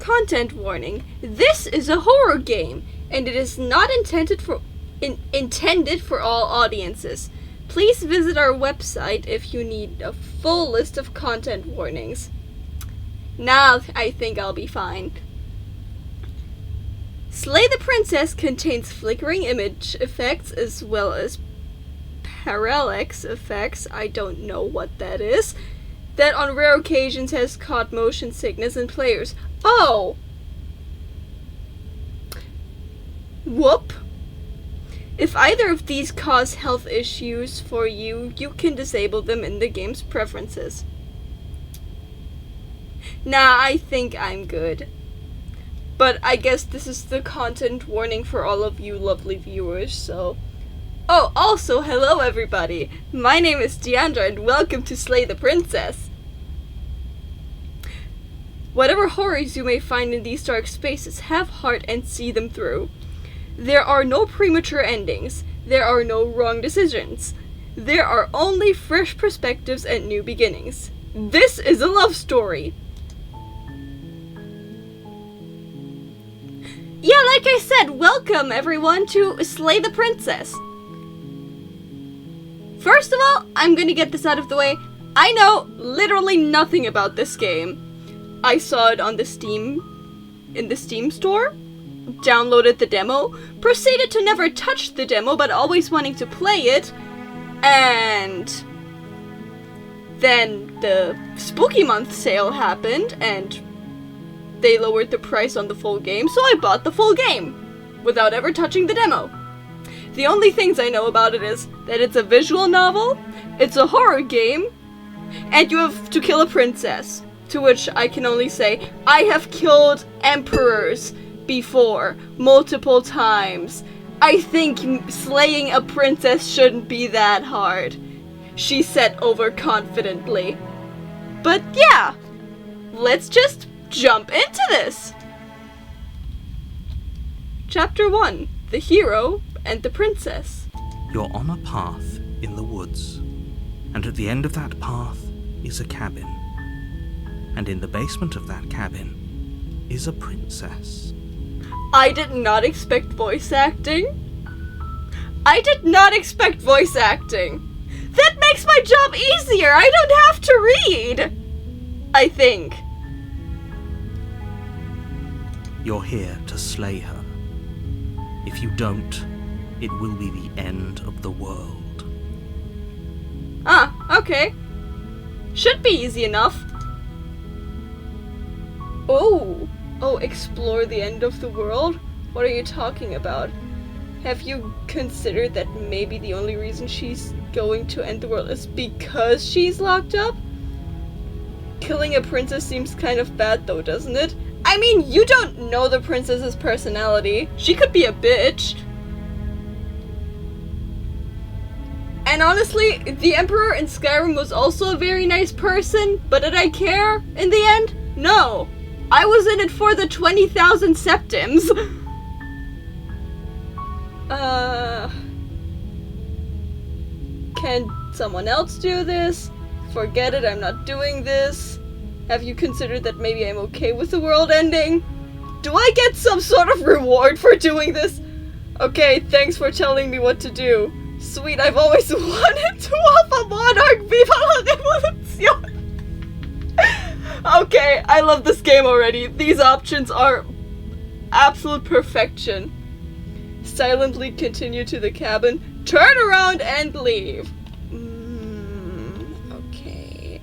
Content warning. This is a horror game, and it is not intended for all audiences. Please visit our website if you need a full list of content warnings. Now I think I'll be fine. Slay the Princess contains flickering image effects as well as parallax effects, I don't know what that is, that on rare occasions has caught motion sickness in players. Oh! Whoop! If either of these cause health issues for you, you can disable them in the game's preferences. Nah, I think I'm good. But I guess this is the content warning for all of you lovely viewers, so... Oh, also, hello everybody! My name is Deandra and welcome to Slay the Princess! Whatever horrors you may find in these dark spaces, have heart and see them through. There are no premature endings. There are no wrong decisions. There are only fresh perspectives and new beginnings. This is a love story! Yeah, like I said, welcome everyone to Slay the Princess! First of all, I'm gonna get this out of the way. I know literally nothing about this game. I saw it on in the Steam store, downloaded the demo, proceeded to never touch the demo but always wanting to play it, and then the Spooky Month sale happened and they lowered the price on the full game, so I bought the full game without ever touching the demo. The only things I know about it is that it's a visual novel, it's a horror game, and you have to kill a princess. To which I can only say, I have killed emperors before, multiple times. I think slaying a princess shouldn't be that hard, she said overconfidently. But yeah, let's just jump into this! Chapter 1. The Hero and the Princess. You're on a path in the woods, and at the end of that path is a cabin. And in the basement of that cabin is a princess. I did not expect voice acting. I did not expect voice acting. That makes my job easier. I don't have to read. I think. You're here to slay her. If you don't, it will be the end of the world. Ah, okay. Should be easy enough. Oh, explore the end of the world? What are you talking about? Have you considered that maybe the only reason she's going to end the world is because she's locked up? Killing a princess seems kind of bad though, doesn't it? I mean, you don't know the princess's personality. She could be a bitch. And honestly, the Emperor in Skyrim was also a very nice person, but did I care in the end? No. I was in it for the 20,000 septims. Can someone else do this? Forget it, I'm not doing this. Have you considered that maybe I'm okay with the world ending? Do I get some sort of reward for doing this? Okay, thanks for telling me what to do. Sweet, I've always wanted to have a monarch. Viva la revolución! Okay, I love this game already. These options are absolute perfection. Silently continue to the cabin, turn around and leave. Okay,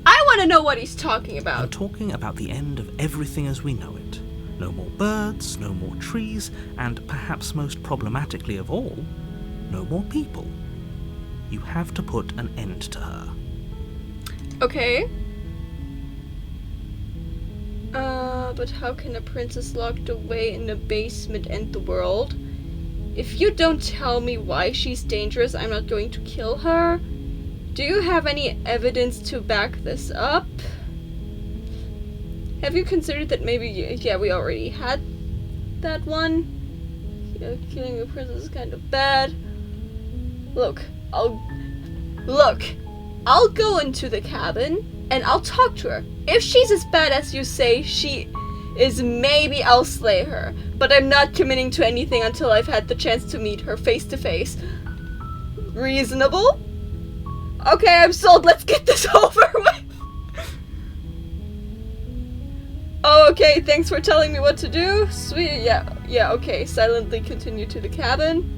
I want to know what he's talking about. I'm talking about the end of everything as we know it. No more birds, no more trees, and perhaps most problematically of all, no more people. You have to put an end to her. Okay. But how can a princess locked away in a basement end the world? If you don't tell me why she's dangerous, I'm not going to kill her. Do you have any evidence to back this up? Have you considered that maybe, yeah, we already had that one? Yeah, killing a princess is kind of bad. Look, I'll go into the cabin, and I'll talk to her. If she's as bad as you say she is, maybe I'll slay her. But I'm not committing to anything until I've had the chance to meet her face to face. Reasonable? Okay, I'm sold. Let's get this over with. Oh, okay, thanks for telling me what to do. Sweet, yeah, okay. Silently continue to the cabin.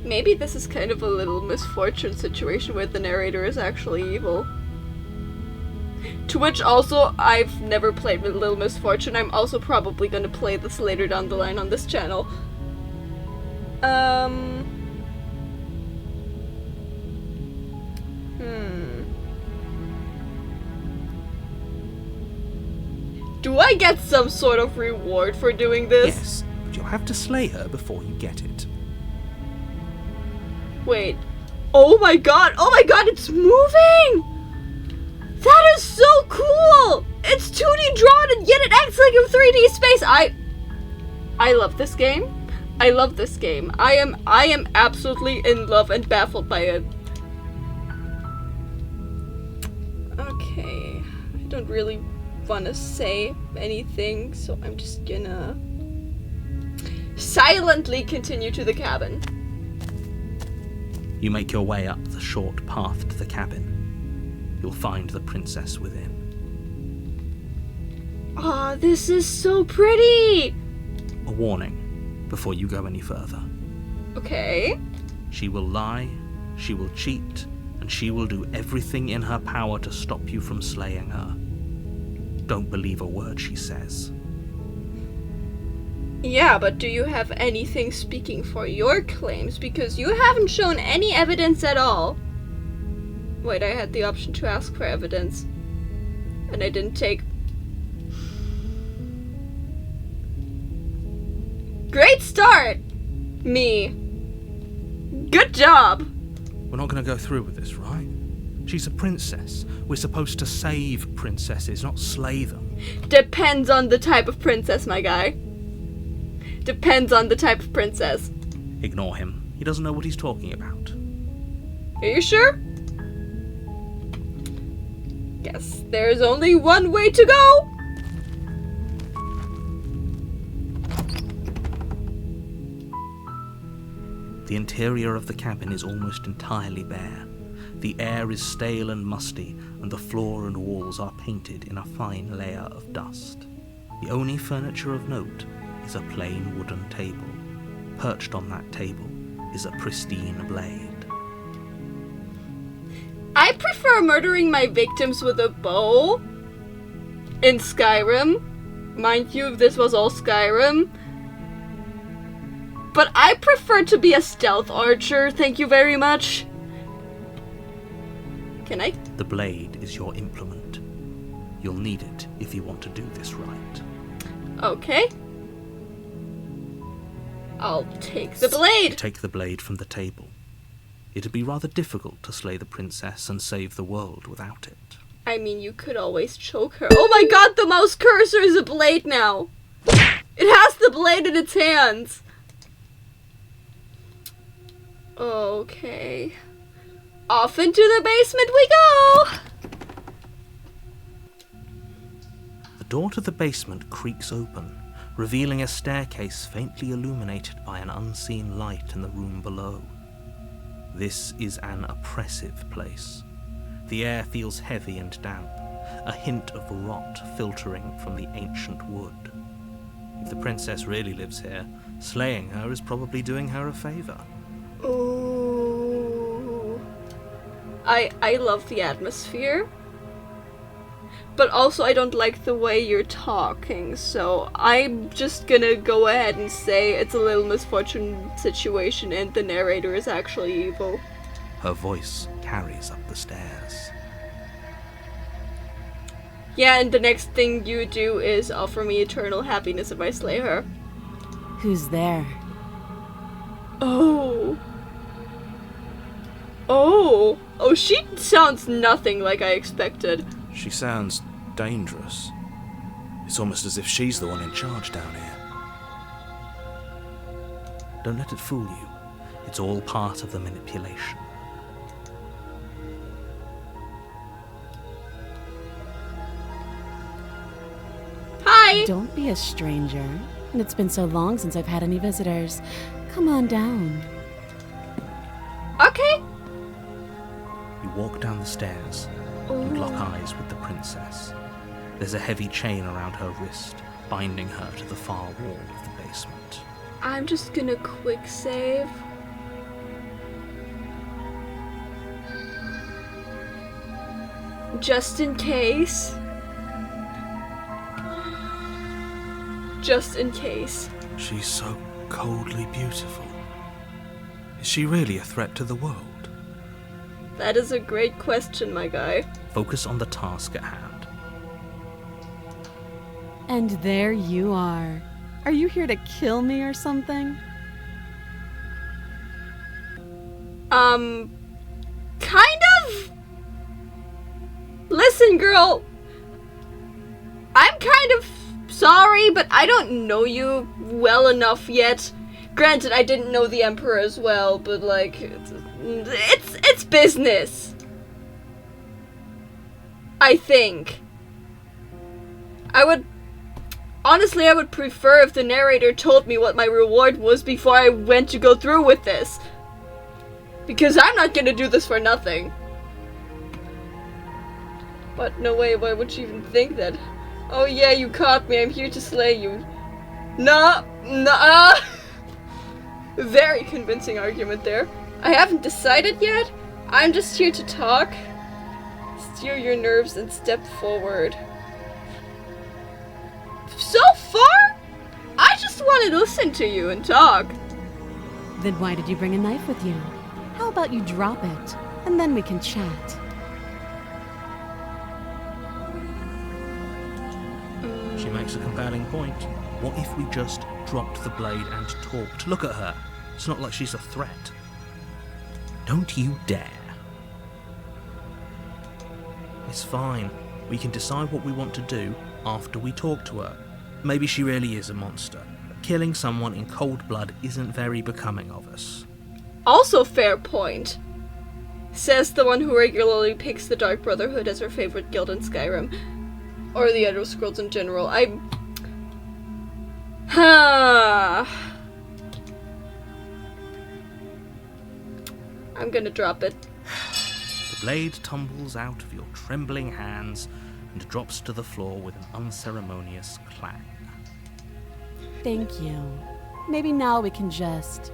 Maybe this is kind of a Little Misfortune situation where the narrator is actually evil. To which also, I've never played with Little Misfortune. I'm also probably gonna play this later down the line on this channel. Do I get some sort of reward for doing this? Yes, but you'll have to slay her before you get it. Wait. Oh my god, it's moving! That is so cool! It's 2D drawn and yet it acts like a 3D space! I love this game. I love this game. I am absolutely in love and baffled by it. Okay. I don't really want to say anything, so I'm just gonna silently continue to the cabin. You make your way up the short path to the cabin. You'll find the princess within. Oh, this is so pretty! A warning before you go any further. Okay. She will lie, she will cheat, and she will do everything in her power to stop you from slaying her. Don't believe a word she says. Yeah, but do you have anything speaking for your claims? Because you haven't shown any evidence at all. Wait, I had the option to ask for evidence. And I didn't take... Great start! Me. Good job! We're not going to go through with this, right? She's a princess. We're supposed to save princesses, not slay them. Depends on the type of princess, my guy. Depends on the type of princess. Ignore him. He doesn't know what he's talking about. Are you sure? Guess there's only one way to go! The interior of the cabin is almost entirely bare. The air is stale and musty, and the floor and walls are painted in a fine layer of dust. The only furniture of note is a plain wooden table. Perched on that table is a pristine blade. I prefer murdering my victims with a bow in Skyrim. Mind you, if this was all Skyrim. But I prefer to be a stealth archer, thank you very much. Can I? The blade is your implement. You'll need it if you want to do this right. Okay. I'll take the blade. Take the blade from the table. It'd be rather difficult to slay the princess and save the world without it. I mean, you could always choke her. Oh my god, the mouse cursor is a blade now! It has the blade in its hands! Okay. Off into the basement we go! The door to the basement creaks open, revealing a staircase faintly illuminated by an unseen light in the room below. This is an oppressive place. The air feels heavy and damp, a hint of rot filtering from the ancient wood. If the princess really lives here, slaying her is probably doing her a favor. Ooh. I love the atmosphere. But also I don't like the way you're talking, so I'm just gonna go ahead and say it's a Little Misfortune situation and the narrator is actually evil. Her voice carries up the stairs. Yeah, and the next thing you do is offer me eternal happiness if I slay her. Who's there? Oh. Oh. Oh, she sounds nothing like I expected. She sounds dangerous. It's almost as if she's the one in charge down here. Don't let it fool you. It's all part of the manipulation. Hi! Don't be a stranger. And it's been so long since I've had any visitors. Come on down. Okay. You walk down the stairs and lock eyes with the princess. There's a heavy chain around her wrist, binding her to the far wall of the basement. I'm just gonna quick save. Just in case. Just in case. She's so coldly beautiful. Is she really a threat to the world? That is a great question, my guy. Focus on the task at hand. And there you are. Are you here to kill me or something? Kind of? Listen, girl. I'm kind of sorry, but I don't know you well enough yet. Granted, I didn't know the Emperor as well, but like, it's business. I think. Honestly, I would prefer if the narrator told me what my reward was before I went to go through with this. Because I'm not gonna do this for nothing. But no way, why would you even think that? Oh yeah, you caught me, I'm here to slay you. Nah. Very convincing argument there. I haven't decided yet. I'm just here to talk. Steer your nerves and step forward. So far, I just want to listen to you and talk. Then why did you bring a knife with you? How about you drop it, and then we can chat. She makes a compelling point. What if we just dropped the blade and talked? Look at her. It's not like she's a threat. Don't you dare. It's fine. We can decide what we want to do after we talk to her. Maybe she really is a monster. Killing someone in cold blood isn't very becoming of us. Also fair point. Says the one who regularly picks the Dark Brotherhood as her favorite guild in Skyrim. Or the Elder Scrolls in general. I'm gonna drop it. The blade tumbles out of your trembling hands and drops to the floor with an unceremonious clang. Thank you. Maybe now we can just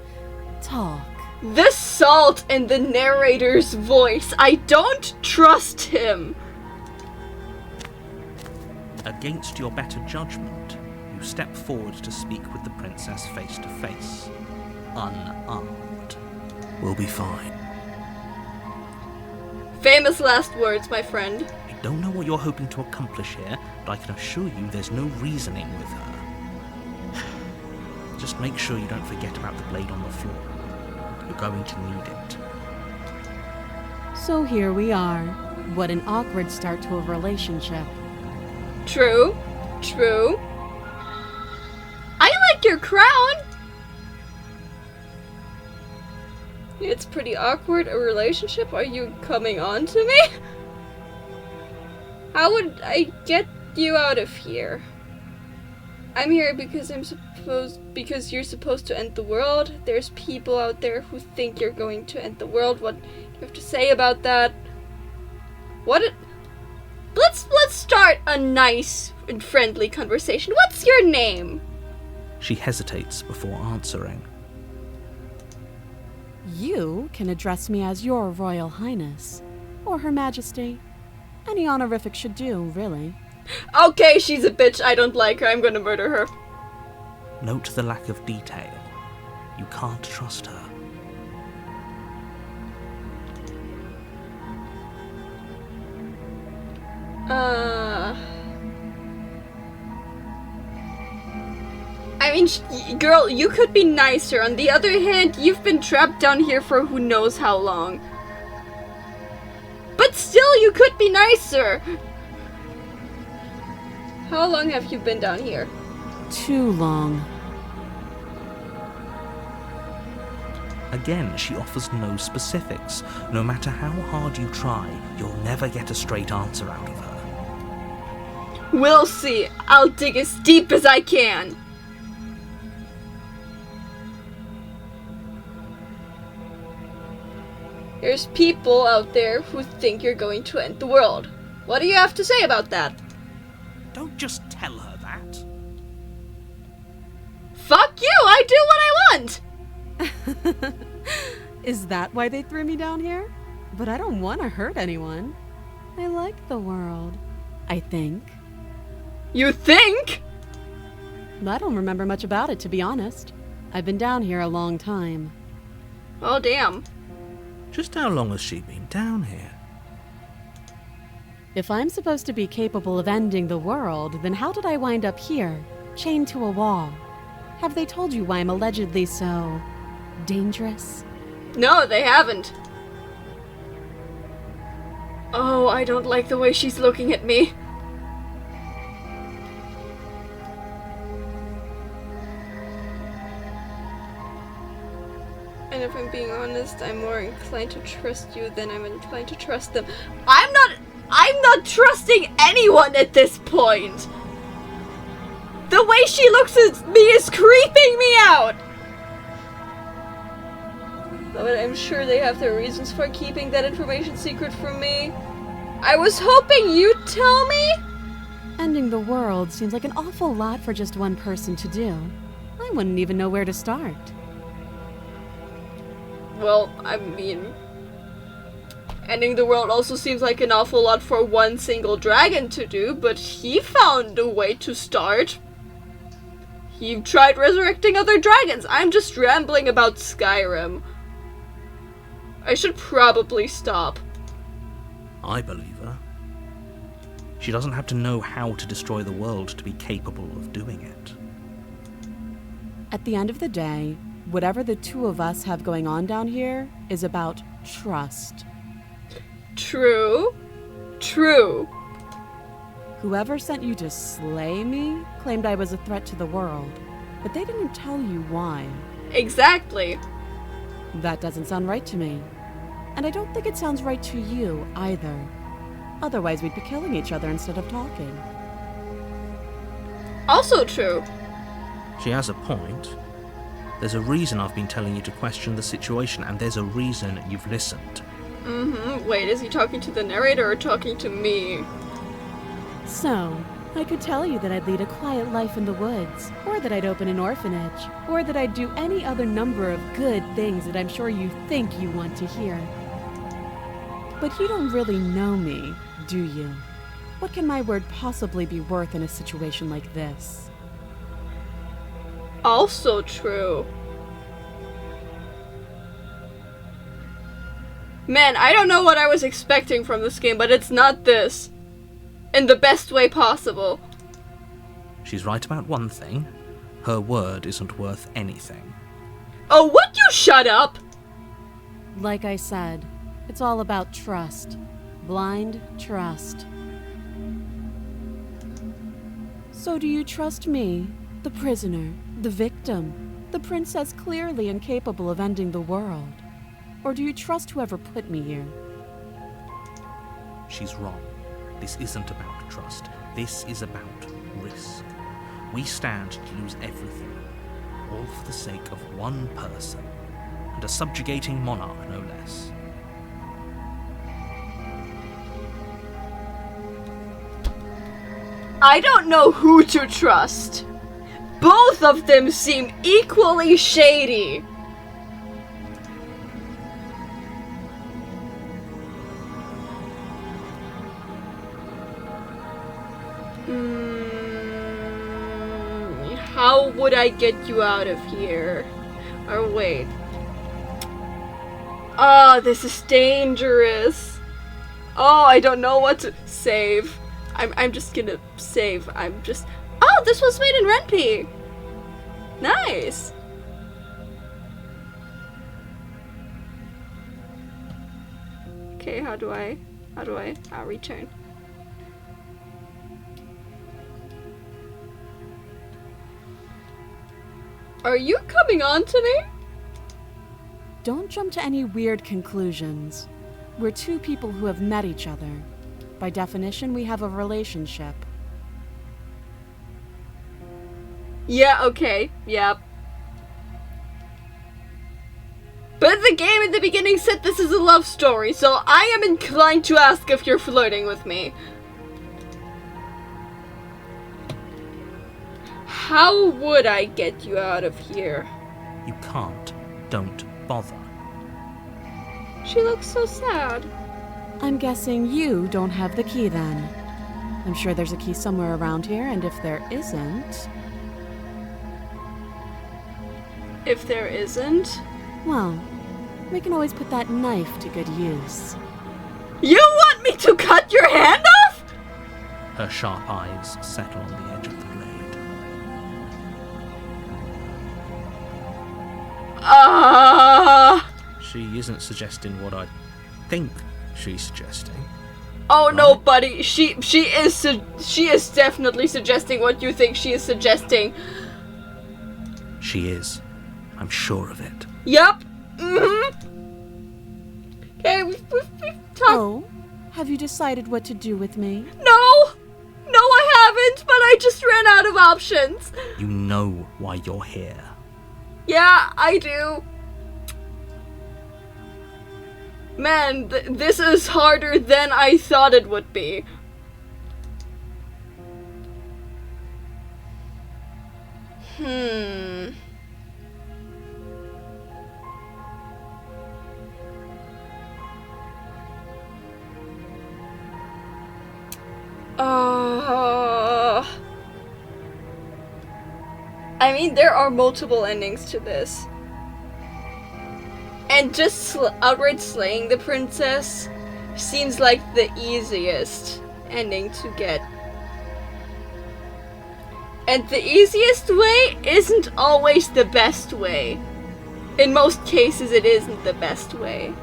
talk. The salt in the narrator's voice. I don't trust him. Against your better judgment, you step forward to speak with the princess face to face, unarmed. We'll be fine. Famous last words, my friend. I don't know what you're hoping to accomplish here, but I can assure you there's no reasoning with her. Just make sure you don't forget about the blade on the floor. You're going to need it. So here we are. What an awkward start to a relationship. True. I like your crown. It's pretty awkward, a relationship? Are you coming on to me? How would I get you out of here? I'm here because you're supposed to end the world. There's people out there who think you're going to end the world. What do you have to say about that? Let's start a nice and friendly conversation. What's your name? She hesitates before answering. You can address me as Your Royal Highness, or Her Majesty. Any honorific should do, really. Okay, she's a bitch. I don't like her. I'm gonna murder her. Note the lack of detail. You can't trust her. I mean, girl, you could be nicer. On the other hand, you've been trapped down here for who knows how long. But still, you could be nicer. How long have you been down here? Too long. Again, she offers no specifics. No matter how hard you try, you'll never get a straight answer out of her. We'll see. I'll dig as deep as I can. There's people out there who think you're going to end the world. What do you have to say about that? Don't just tell her that. Fuck you! I do what I want! Is that why they threw me down here? But I don't want to hurt anyone. I like the world, I think. You think? I don't remember much about it, to be honest. I've been down here a long time. Oh, damn. Just how long has she been down here? If I'm supposed to be capable of ending the world, then how did I wind up here, chained to a wall? Have they told you why I'm allegedly so dangerous? No, they haven't. Oh, I don't like the way she's looking at me. And if I'm being honest, I'm more inclined to trust you than I'm inclined to trust them. I'm not trusting anyone at this point! The way she looks at me is creeping me out! But I'm sure they have their reasons for keeping that information secret from me. I was hoping you'd tell me? Ending the world seems like an awful lot for just one person to do. I wouldn't even know where to start. Well, I mean, ending the world also seems like an awful lot for one single dragon to do, but he found a way to start. He tried resurrecting other dragons. I'm just rambling about Skyrim. I should probably stop. I believe her. She doesn't have to know how to destroy the world to be capable of doing it. At the end of the day, whatever the two of us have going on down here is about trust. True. True. Whoever sent you to slay me claimed I was a threat to the world, but they didn't tell you why. Exactly. That doesn't sound right to me. And I don't think it sounds right to you either. Otherwise, we'd be killing each other instead of talking. Also true. She has a point. There's a reason I've been telling you to question the situation, and there's a reason you've listened. Wait, is he talking to the narrator or talking to me? So, I could tell you that I'd lead a quiet life in the woods, or that I'd open an orphanage, or that I'd do any other number of good things that I'm sure you think you want to hear. But you don't really know me, do you? What can my word possibly be worth in a situation like this? Also true. Man, I don't know what I was expecting from this game, but it's not this. In the best way possible. She's right about one thing. Her word isn't worth anything. Oh, would you shut up? Like I said, it's all about trust. Blind trust. So do you trust me, the prisoner, the victim, the princess clearly incapable of ending the world? Or do you trust whoever put me here? She's wrong. This isn't about trust. This is about risk. We stand to lose everything, all for the sake of one person, and a subjugating monarch, no less. I don't know who to trust. Both of them seem equally shady. How would I get you out of here? Or wait. Oh, this is dangerous. Oh, I don't know what to save. I'm just gonna save. Oh, this was made in Ren'Py. Nice. Okay, how do I return? Are you coming on to me? Don't jump to any weird conclusions. We're two people who have met each other. By definition, we have a relationship. Yeah, okay, yeah. But the game in the beginning said this is a love story, so I am inclined to ask if you're flirting with me. How would I get you out of here? You can't. Don't bother. She looks so sad. I'm guessing you don't have the key then. I'm sure there's a key somewhere around here, and if there isn't... If there isn't? well, we can always put that knife to good use. You want me to cut your hand off? Her sharp eyes settle on the edge of the blade. She isn't suggesting what I think she's suggesting. Oh no, buddy. She is definitely suggesting what you think she is suggesting. She is. I'm sure of it. Yup. Mm-hmm. Okay, we've talked. Oh, have you decided what to do with me? No, I haven't. But I just ran out of options. You know why you're here. Yeah, I do. Man, this is harder than I thought it would be. I mean, there are multiple endings to this. And just outright slaying the princess seems like the easiest ending to get. And the easiest way isn't always the best way. In most cases, it isn't the best way.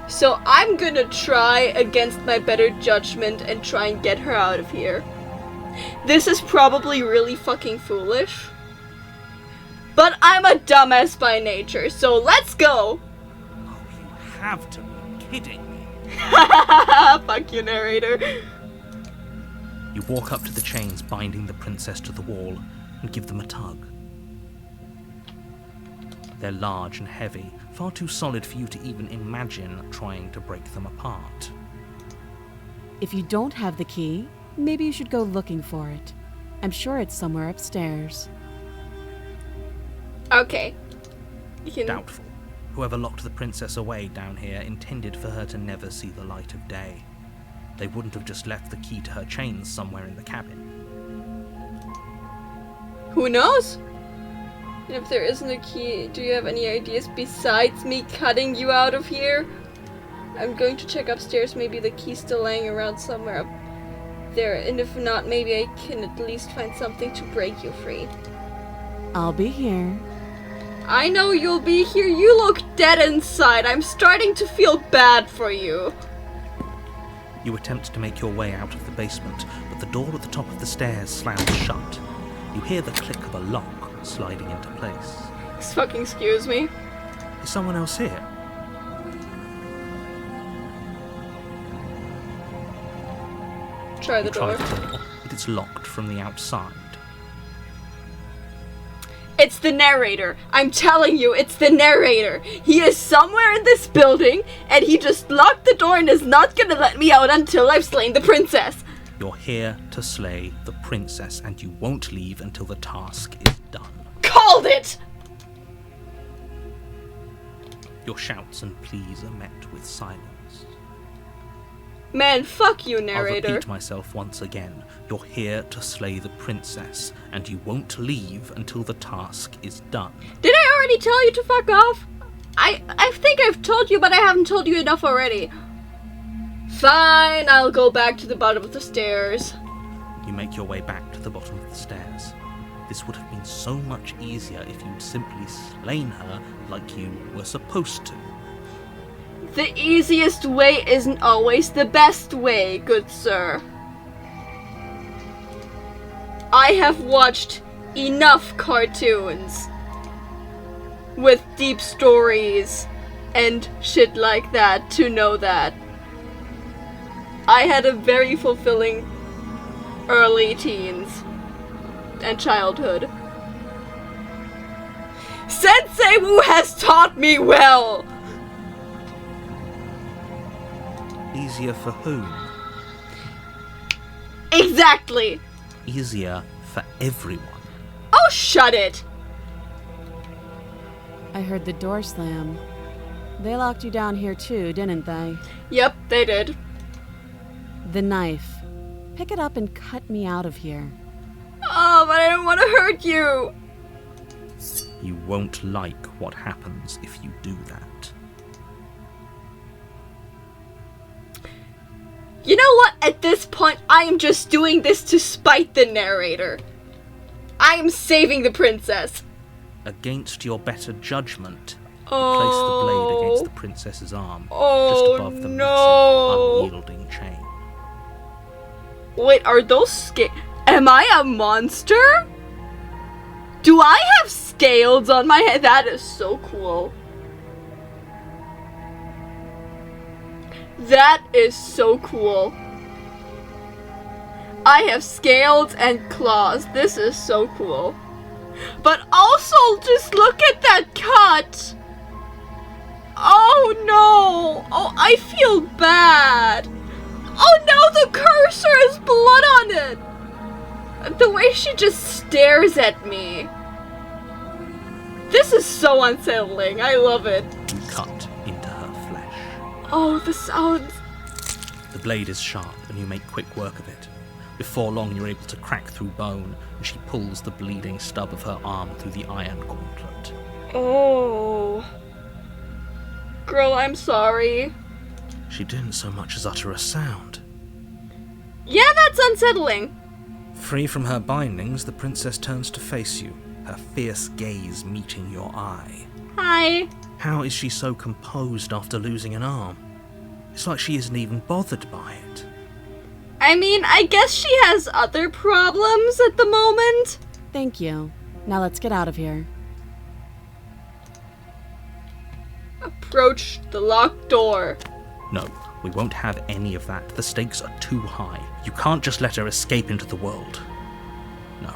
So I'm gonna try against my better judgment and try and get her out of here. This is probably really fucking foolish. But I'm a dumbass by nature, so let's go! Oh, you have to be kidding me. Fuck you, narrator. You walk up to the chains binding the princess to the wall and give them a tug. They're large and heavy, far too solid for you to even imagine trying to break them apart. If you don't have the key, maybe you should go looking for it. I'm sure it's somewhere upstairs. Okay. You can... Doubtful. Whoever locked the princess away down here intended for her to never see the light of day. They wouldn't have just left the key to her chains somewhere in the cabin. Who knows? And if there isn't a key, do you have any ideas besides me cutting you out of here? I'm going to check upstairs, maybe the key's still laying around somewhere up there, and if not, maybe I can at least find something to break you free. I'll be here. I know you'll be here. You look dead inside. I'm starting to feel bad for you. You attempt to make your way out of the basement, but the door at the top of the stairs slams shut. You hear the click of a lock sliding into place. Fucking excuse me. Is someone else here? Try the You try door. the door, but it's locked from the outside. It's the narrator. I'm telling you, it's the narrator. He is somewhere in this building, and he just locked the door and is not gonna let me out until I've slain the princess. You're here to slay the princess, and you won't leave until the task is done. Called it! Your shouts and pleas are met with silence. Man, fuck you, I'll narrator. repeat myself once again. You're here to slay the princess, and you won't leave until the task is done. Did I already tell you to fuck off? I think I've told you, but I haven't told you enough already. Fine, I'll go back to the bottom of the stairs. You make your way back to the bottom of the stairs. This would have been so much easier if you'd simply slain her like you were supposed to. The easiest way isn't always the best way, good sir. I have watched enough cartoons with deep stories and shit like that to know that. I had a very fulfilling early teens and childhood. Sensei Wu has taught me well! Easier for whom? Exactly! Easier for everyone. Oh, shut it! I heard the door slam. They locked you down here too, didn't they? Yep, they did. The knife. Pick it up and cut me out of here. Oh, but I don't want to hurt you! You won't like what happens if you do that. You know what? At this point, I am just doing this to spite the narrator. I am saving the princess. Against your better judgment, Oh. place the blade against the princess's arm, Oh, just above the no. massive, unyielding chain. Wait, are those Am I a monster? Do I have scales on my head? That is so cool. That is so cool. I have scales and claws. This is so cool. But also, just look at that cut. Oh no. Oh, I feel bad. Oh no, the cursor has blood on it. The way she just stares at me. This is so unsettling. I love it. You cut into her flesh. Oh, the sounds. The blade is sharp, and you make quick work of it. Before long, you're able to crack through bone, and she pulls the bleeding stub of her arm through the iron gauntlet. Oh. Girl, I'm sorry. She didn't so much as utter a sound. Yeah, that's unsettling. Free from her bindings, the princess turns to face you, her fierce gaze meeting your eye. Hi. How is she so composed after losing an arm? It's like she isn't even bothered by it. I mean, I guess she has other problems at the moment. Thank you. Now let's get out of here. Approach the locked door. No, we won't have any of that. The stakes are too high. You can't just let her escape into the world. No,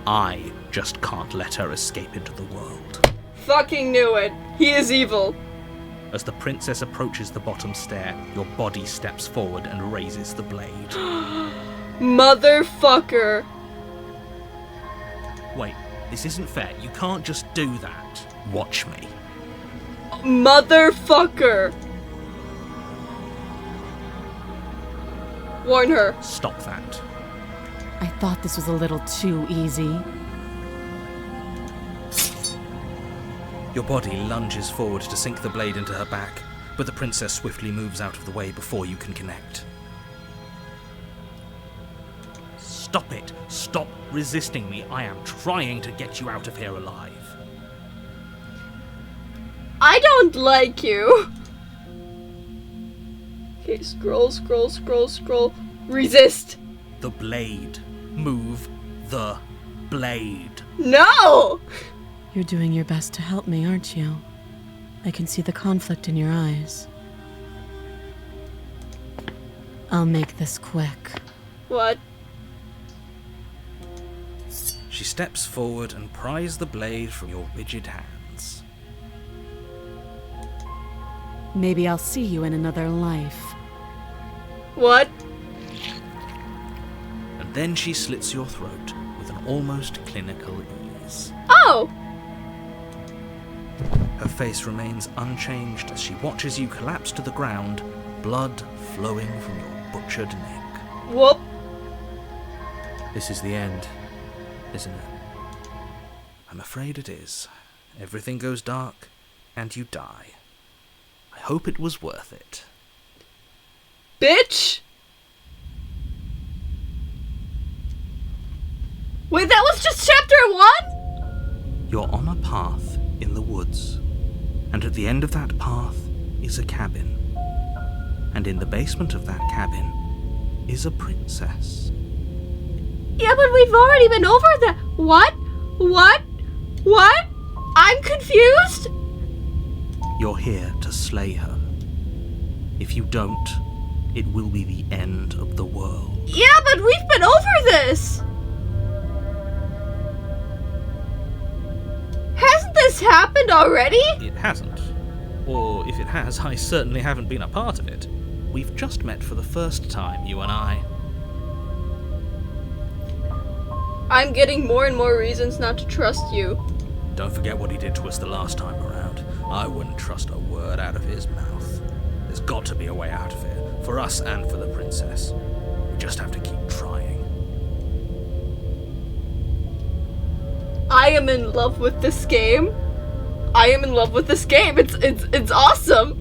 I just can't let her escape into the world. Fucking knew it. He is evil. As the princess approaches the bottom stair, your body steps forward and raises the blade. Motherfucker. Wait, this isn't fair. You can't just do that. Watch me. Motherfucker. Warn her. Stop that. I thought this was a little too easy. Your body lunges forward to sink the blade into her back, but the princess swiftly moves out of the way before you can connect. Stop it! Stop resisting me! I am trying to get you out of here alive. I don't like you. Okay, scroll, scroll, scroll, scroll. Resist. The blade. Move the blade. No! You're doing your best to help me, aren't you? I can see the conflict in your eyes. I'll make this quick. What? She steps forward and pries the blade from your rigid hands. Maybe I'll see you in another life. What? And then she slits your throat with an almost clinical ease. Oh! Her face remains unchanged as she watches you collapse to the ground, blood flowing from your butchered neck. Whoop. This is the end, isn't it? I'm afraid it is. Everything goes dark, and you die. I hope it was worth it. Bitch! Wait, that was just chapter 1? You're on a path in the woods, and at the end of that path is a cabin. And in the basement of that cabin is a princess. Yeah, but we've already been over that. What? What? What? I'm confused? You're here to slay her. If you don't, it will be the end of the world. Yeah, but we've been over this! Hasn't this happened already? It hasn't. Or if it has, I certainly haven't been a part of it. We've just met for the first time, you and I. I'm getting more and more reasons not to trust you. Don't forget what he did to us the last time around. I wouldn't trust a word out of his mouth. There's got to be a way out of here, for us and for the princess. We just have to keep trying. I am in love with this game. I am in love with this game. It's awesome.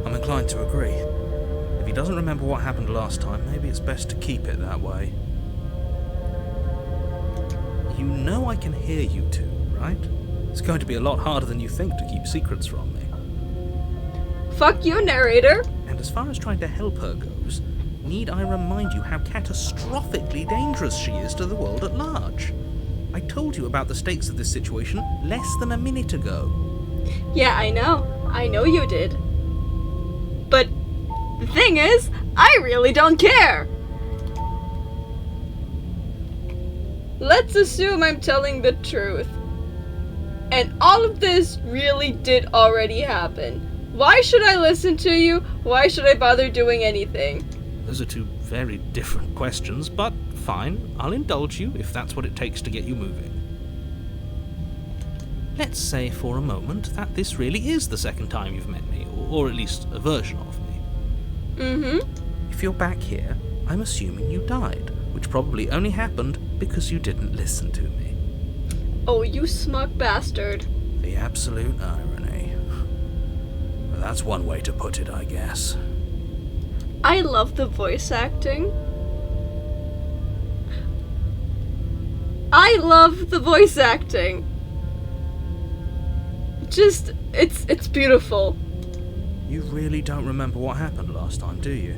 I'm inclined to agree. If he doesn't remember what happened last time, maybe it's best to keep it that way. You know I can hear you two, right? It's going to be a lot harder than you think to keep secrets from me. Fuck you, narrator. And as far as trying to help her goes, need I remind you how catastrophically dangerous she is to the world at large? I told you about the stakes of this situation less than a minute ago. Yeah, I know. I know you did. But the thing is, I really don't care. Let's assume I'm telling the truth. And all of this really did already happen. Why should I listen to you? Why should I bother doing anything? Those are two very different questions, but fine, I'll indulge you if that's what it takes to get you moving. Let's say for a moment that this really is the second time you've met me, or at least a version of me. Mm-hmm. If you're back here, I'm assuming you died, which probably only happened because you didn't listen to me. Oh, you smug bastard. The absolute irony. Well, that's one way to put it, I guess. I love the voice acting. I love the voice acting. Just, it's beautiful. You really don't remember what happened last time, do you?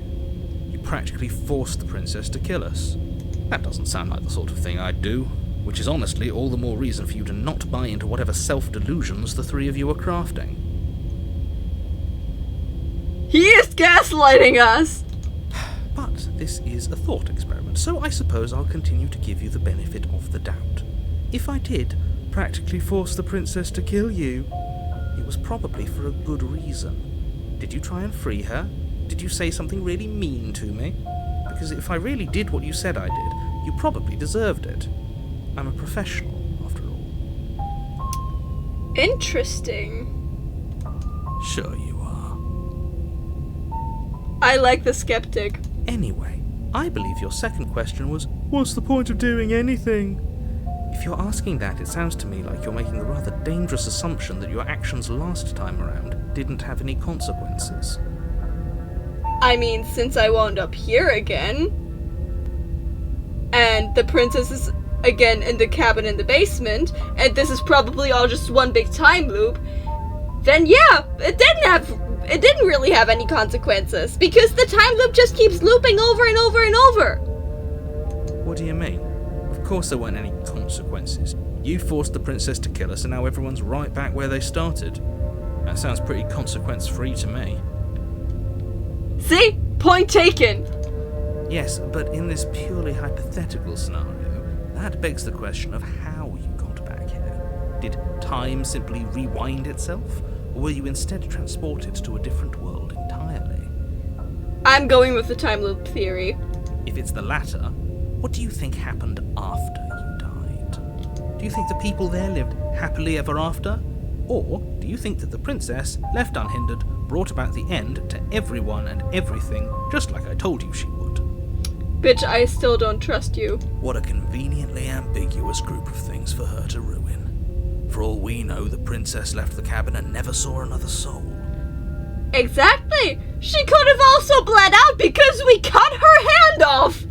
You practically forced the princess to kill us. That doesn't sound like the sort of thing I'd do, which is honestly all the more reason for you to not buy into whatever self-delusions the three of you are crafting. He is gaslighting us! But this is a thought experiment, so I suppose I'll continue to give you the benefit of the doubt. If I did practically force the princess to kill you, it was probably for a good reason. Did you try and free her? Did you say something really mean to me? Because if I really did what you said I did, you probably deserved it. I'm a professional, after all. Interesting. Sure you are. I like the skeptic. Anyway, I believe your second question was, what's the point of doing anything? If you're asking that, it sounds to me like you're making the rather dangerous assumption that your actions last time around didn't have any consequences. I mean, since I wound up here again, and the princess is again in the cabin in the basement, and this is probably all just one big time loop, then yeah, it didn't really have any consequences, because the time loop just keeps looping over and over and over. What do you mean? Of course there weren't any consequences. You forced the princess to kill us, and now everyone's right back where they started. That sounds pretty consequence-free to me. See? Point taken. Yes, but in this purely hypothetical scenario, that begs the question of how you got back here. Did time simply rewind itself, or were you instead transported to a different world entirely? I'm going with the time loop theory. If it's the latter, what do you think happened after you died? Do you think the people there lived happily ever after? Or do you think that the princess, left unhindered, brought about the end to everyone and everything, just like I told you she would? Bitch, I still don't trust you. What a conveniently ambiguous group of things for her to ruin. For all we know, the princess left the cabin and never saw another soul. Exactly! She could have also bled out because we cut her hand off!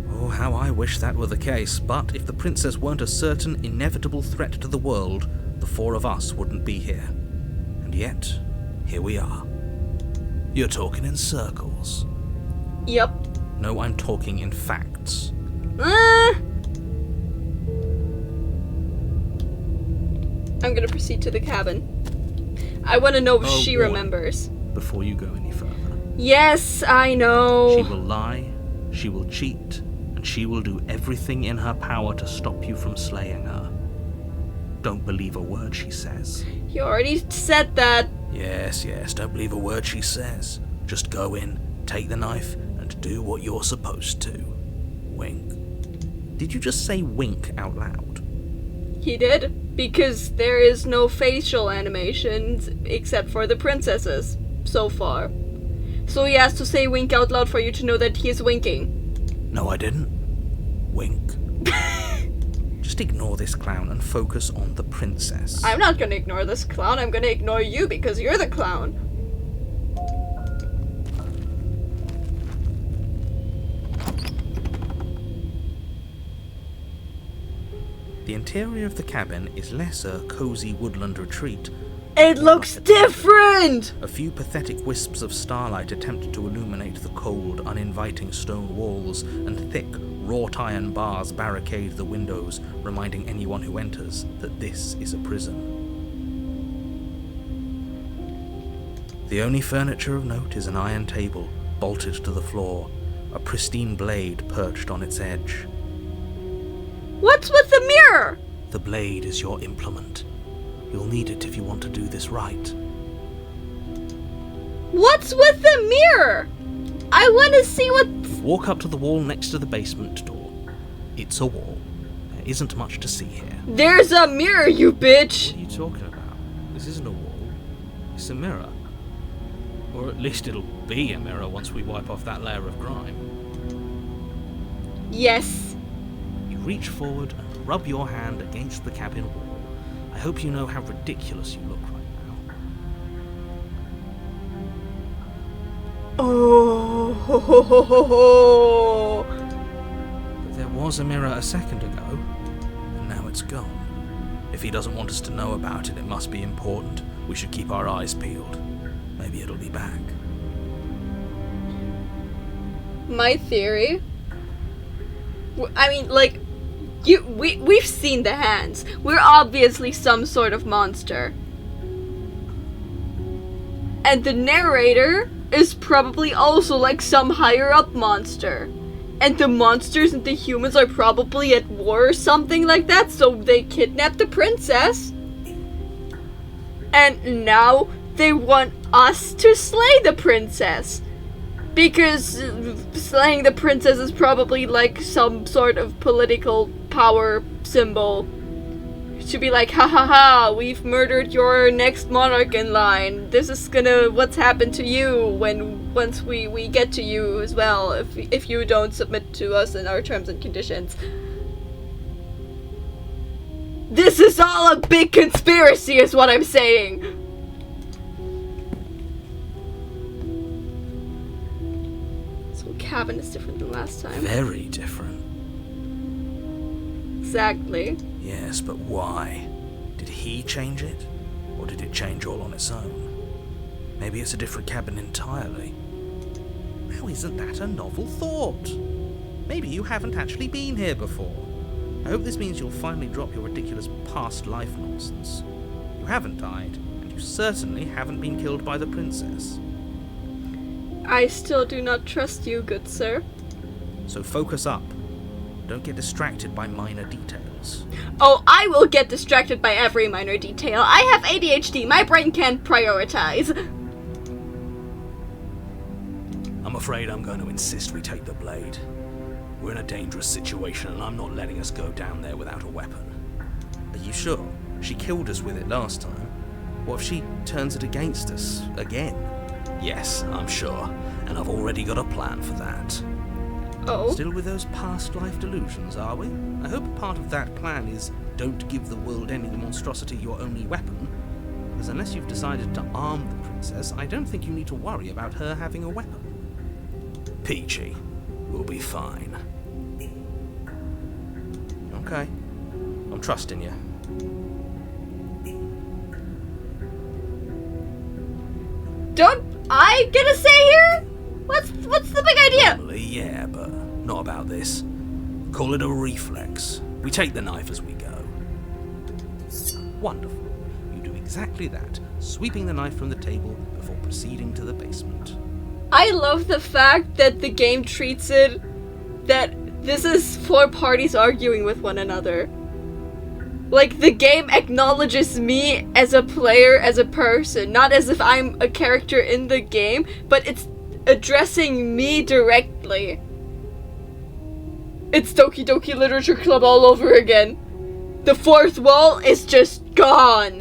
Oh, how I wish that were the case, but if the princess weren't a certain, inevitable threat to the world, the four of us wouldn't be here. And yet, here we are. You're talking in circles. Yep. No, I'm talking in facts. I'm gonna proceed to the cabin. I want to know if she warning. remembers. Before you go any further, Yes, I know. She will lie, she will cheat, and she will do everything in her power to stop you from slaying her. Don't believe a word she says. You already said that. Yes, don't believe a word she says. Just go in, take the knife, and do what you're supposed to. Wink. Did you just say wink out loud? He did, because there is no facial animations except for the princesses, so far. So he has to say wink out loud for you to know that he is winking. No, I didn't. Wink. Just ignore this clown and focus on the princess. I'm not gonna ignore this clown, I'm gonna ignore you because you're the clown. The interior of the cabin is less a cozy woodland retreat. It looks different! A few pathetic wisps of starlight attempt to illuminate the cold, uninviting stone walls, and thick, wrought iron bars barricade the windows, reminding anyone who enters that this is a prison. The only furniture of note is an iron table, bolted to the floor, a pristine blade perched on its edge. What's with the mirror? The blade is your implement. You'll need it if you want to do this right. What's with the mirror? I want to see what... Walk up to the wall next to the basement door. It's a wall. There isn't much to see here. There's a mirror, you bitch! What are you talking about? This isn't a wall. It's a mirror. Or at least it'll be a mirror once we wipe off that layer of grime. Yes. You reach forward and rub your hand against the cabin wall. I hope you know how ridiculous you look right now. Oh, ho, ho, ho, ho, ho. But there was a mirror a second ago, and now it's gone. If he doesn't want us to know about it, it must be important. We should keep our eyes peeled. Maybe it'll be back. My theory... I mean, like... We've seen the hands. We're obviously some sort of monster. And the narrator is probably also like some higher up monster. And the monsters and the humans are probably at war or something like that, so they kidnapped the princess. And now they want us to slay the princess. Because slaying the princess is probably like some sort of political power symbol. To be like, ha ha ha, we've murdered your next monarch in line. This is what's happened to you once we get to you as well, if you don't submit to us in our terms and conditions. This is all a big conspiracy is what I'm saying. Cabin is different than last time. Very different. Exactly. Yes, but why? Did he change it? Or did it change all on its own? Maybe it's a different cabin entirely. Now isn't that a novel thought? Maybe you haven't actually been here before. I hope this means you'll finally drop your ridiculous past life nonsense. You haven't died, and you certainly haven't been killed by the princess. I still do not trust you, good sir. So focus up. Don't get distracted by minor details. Oh, I will get distracted by every minor detail. I have ADHD. My brain can't prioritize. I'm afraid I'm going to insist we take the blade. We're in a dangerous situation and I'm not letting us go down there without a weapon. Are you sure? She killed us with it last time. What if she turns it against us again? Yes, I'm sure, and I've already got a plan for that. Oh? Still with those past life delusions, are we? I hope part of that plan is don't give the world any monstrosity your only weapon. Because unless you've decided to arm the princess, I don't think you need to worry about her having a weapon. Peachy, we'll be fine. Okay, I'm trusting you. Don't I get a say here? What's the big idea? Normally, yeah, but not about this. Call it a reflex. We take the knife as we go. Wonderful. You do exactly that, sweeping the knife from the table before proceeding to the basement. I love the fact that the game treats it that this is 4 parties arguing with one another. Like, the game acknowledges me as a player, as a person, not as if I'm a character in the game, but it's addressing me directly. It's Doki Doki Literature Club all over again. The 4th wall is just gone.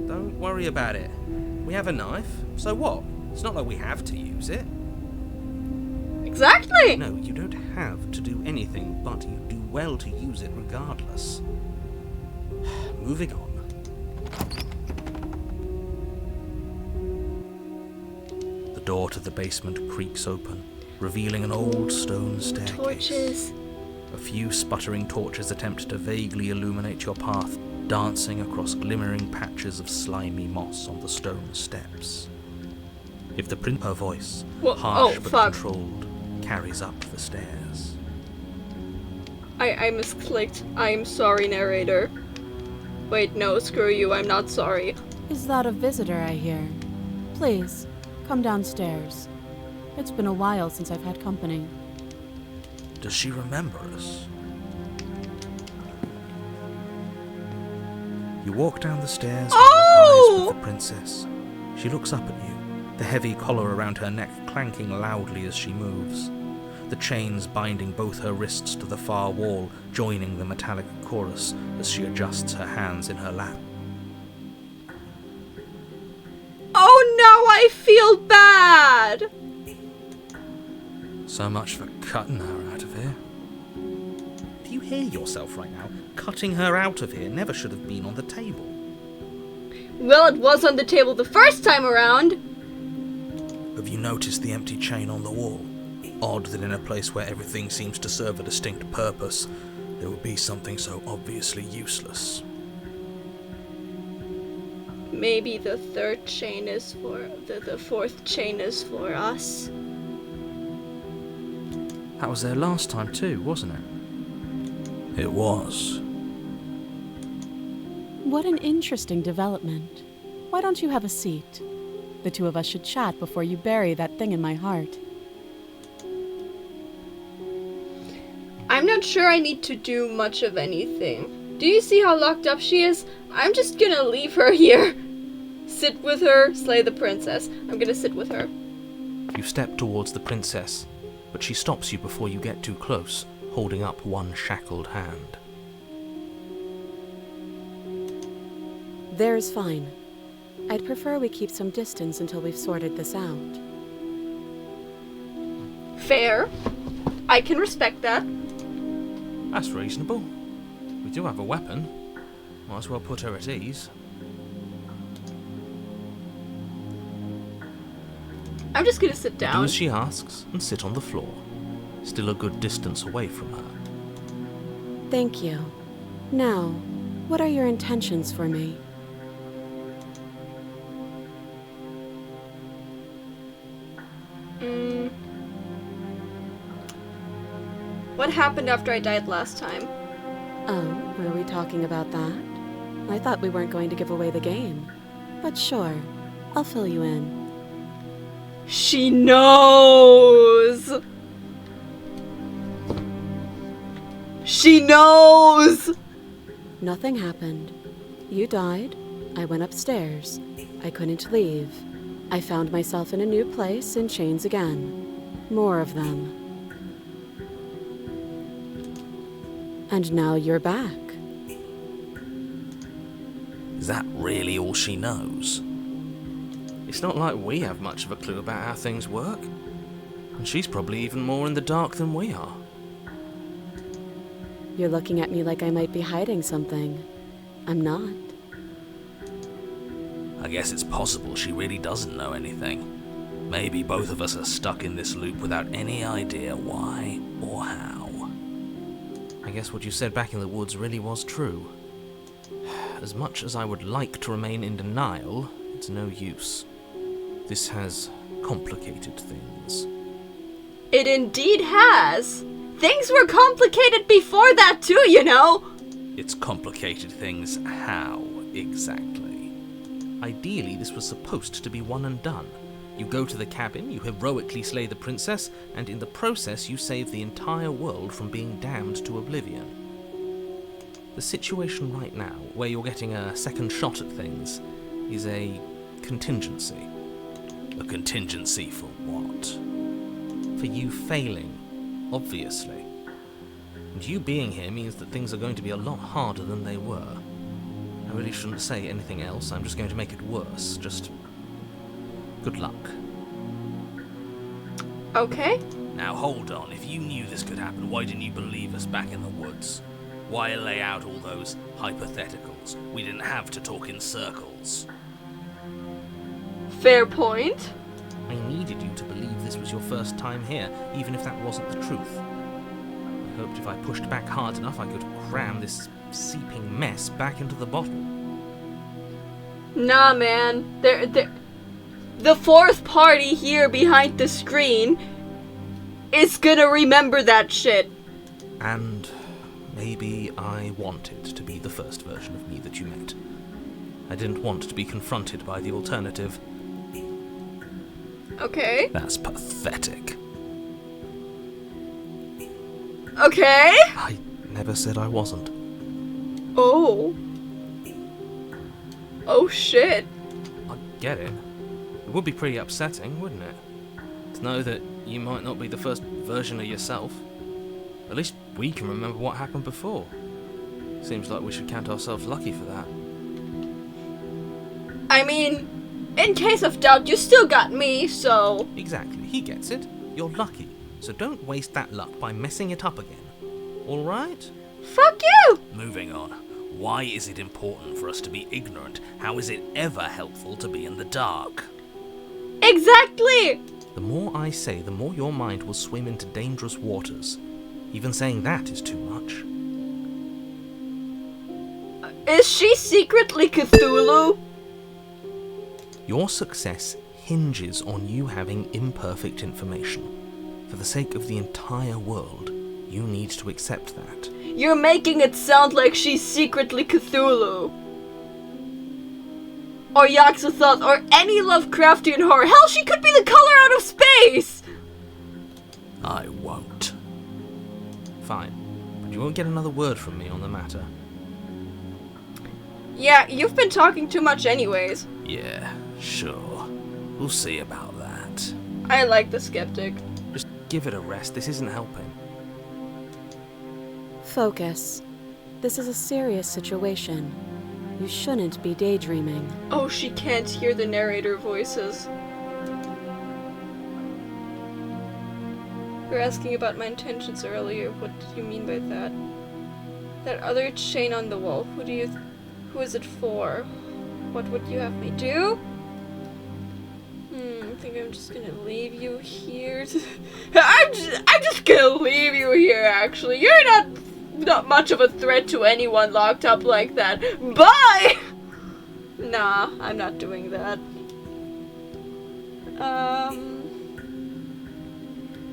Don't worry about it. We have a knife, so what? It's not like we have to use it. Exactly! No, you don't have to do anything, but you do well to use it regardless. Moving on. The door to the basement creaks open, revealing an old stone staircase. Torches. A few sputtering torches attempt to vaguely illuminate your path, dancing across glimmering patches of slimy moss on the stone steps. If the print her voice, harsh but controlled, carries up the stairs. I misclicked. I'm sorry, narrator. Wait, no, screw you, I'm not sorry. Is that a visitor I hear? Please, come downstairs. It's been a while since I've had company. Does she remember us? You walk down the stairs and lock eyes with the princess. She looks up at you, the heavy collar around her neck clanking loudly as she moves. The chains binding both her wrists to the far wall, joining the metallic chorus as she adjusts her hands in her lap. Oh no, I feel bad! So much for cutting her out of here. Do you hear yourself right now? Cutting her out of here never should have been on the table. Well, it was on the table the first time around. Have you noticed the empty chain on the wall? Odd that in a place where everything seems to serve a distinct purpose, there would be something so obviously useless. Maybe the 3rd chain is for... the 4th chain is for us. That was there last time too, wasn't it? It was. What an interesting development. Why don't you have a seat? The 2 of us should chat before you bury that thing in my heart. I'm not sure I need to do much of anything. Do you see how locked up she is? I'm just gonna leave her here. Sit with her, slay the princess. I'm gonna sit with her. You step towards the princess, but she stops you before you get too close, holding up one shackled hand. There's fine. I'd prefer we keep some distance until we've sorted this out. Fair. I can respect that. That's reasonable. We do have a weapon. Might as well put her at ease. I'm just gonna sit Do down. as she asks and sit on the floor, still a good distance away from her. Thank you. Now, what are your intentions for me? What happened after I died last time? Oh, were we talking about that? I thought we weren't going to give away the game. But sure, I'll fill you in. She knows! She knows! Nothing happened. You died. I went upstairs. I couldn't leave. I found myself in a new place in chains again. More of them. And now you're back. Is that really all she knows? It's not like we have much of a clue about how things work. And she's probably even more in the dark than we are. You're looking at me like I might be hiding something. I'm not. I guess it's possible she really doesn't know anything. Maybe both of us are stuck in this loop without any idea why or how. I guess what you said back in the woods really was true. As much as I would like to remain in denial, it's no use. This has complicated things. It indeed has. Things were complicated before that too, you know. It's complicated things how, exactly? Ideally, this was supposed to be one and done. You go to the cabin, you heroically slay the princess, and in the process you save the entire world from being damned to oblivion. The situation right now, where you're getting a second shot at things, is a contingency. A contingency for what? For you failing, obviously. And you being here means that things are going to be a lot harder than they were. I really shouldn't say anything else, I'm just going to make it worse. Just good luck. Okay. Now hold on, if you knew this could happen, why didn't you believe us back in the woods? Why lay out all those hypotheticals? We didn't have to talk in circles. Fair point. I needed you to believe this was your first time here, even if that wasn't the truth. I hoped if I pushed back hard enough I could cram this seeping mess back into the bottle. Nah, man. The fourth party here behind the screen is gonna remember that shit. And maybe I wanted to be the first version of me that you met. I didn't want to be confronted by the alternative. Okay. That's pathetic. Okay. I never said I wasn't. Oh. Oh shit. I get it. It would be pretty upsetting, wouldn't it? To know that you might not be the first version of yourself. At least we can remember what happened before. Seems like we should count ourselves lucky for that. I mean, in case of doubt, you still got me, so... Exactly, he gets it. You're lucky. So don't waste that luck by messing it up again. Alright? Fuck you! Moving on. Why is it important for us to be ignorant? How is it ever helpful to be in the dark? Exactly! The more I say, the more your mind will swim into dangerous waters. Even saying that is too much. Is she secretly Cthulhu? Your success hinges on you having imperfect information. For the sake of the entire world, you need to accept that. You're making it sound like she's secretly Cthulhu. Or Yog-Sothoth, or any Lovecraftian horror. Hell, she could be the color out of space! I won't. Fine, but you won't get another word from me on the matter. Yeah, you've been talking too much anyways. Yeah, sure. We'll see about that. I like the skeptic. Just give it a rest, this isn't helping. Focus. This is a serious situation. You shouldn't be daydreaming. Oh, she can't hear the narrator voices. You were asking about my intentions earlier. What did you mean by that? That other chain on the wall. Who is it for? What would you have me do? I think I'm just gonna leave you here. I'm just gonna leave you here, actually. You're not much of a threat to anyone locked up like that. Bye! Nah, I'm not doing that.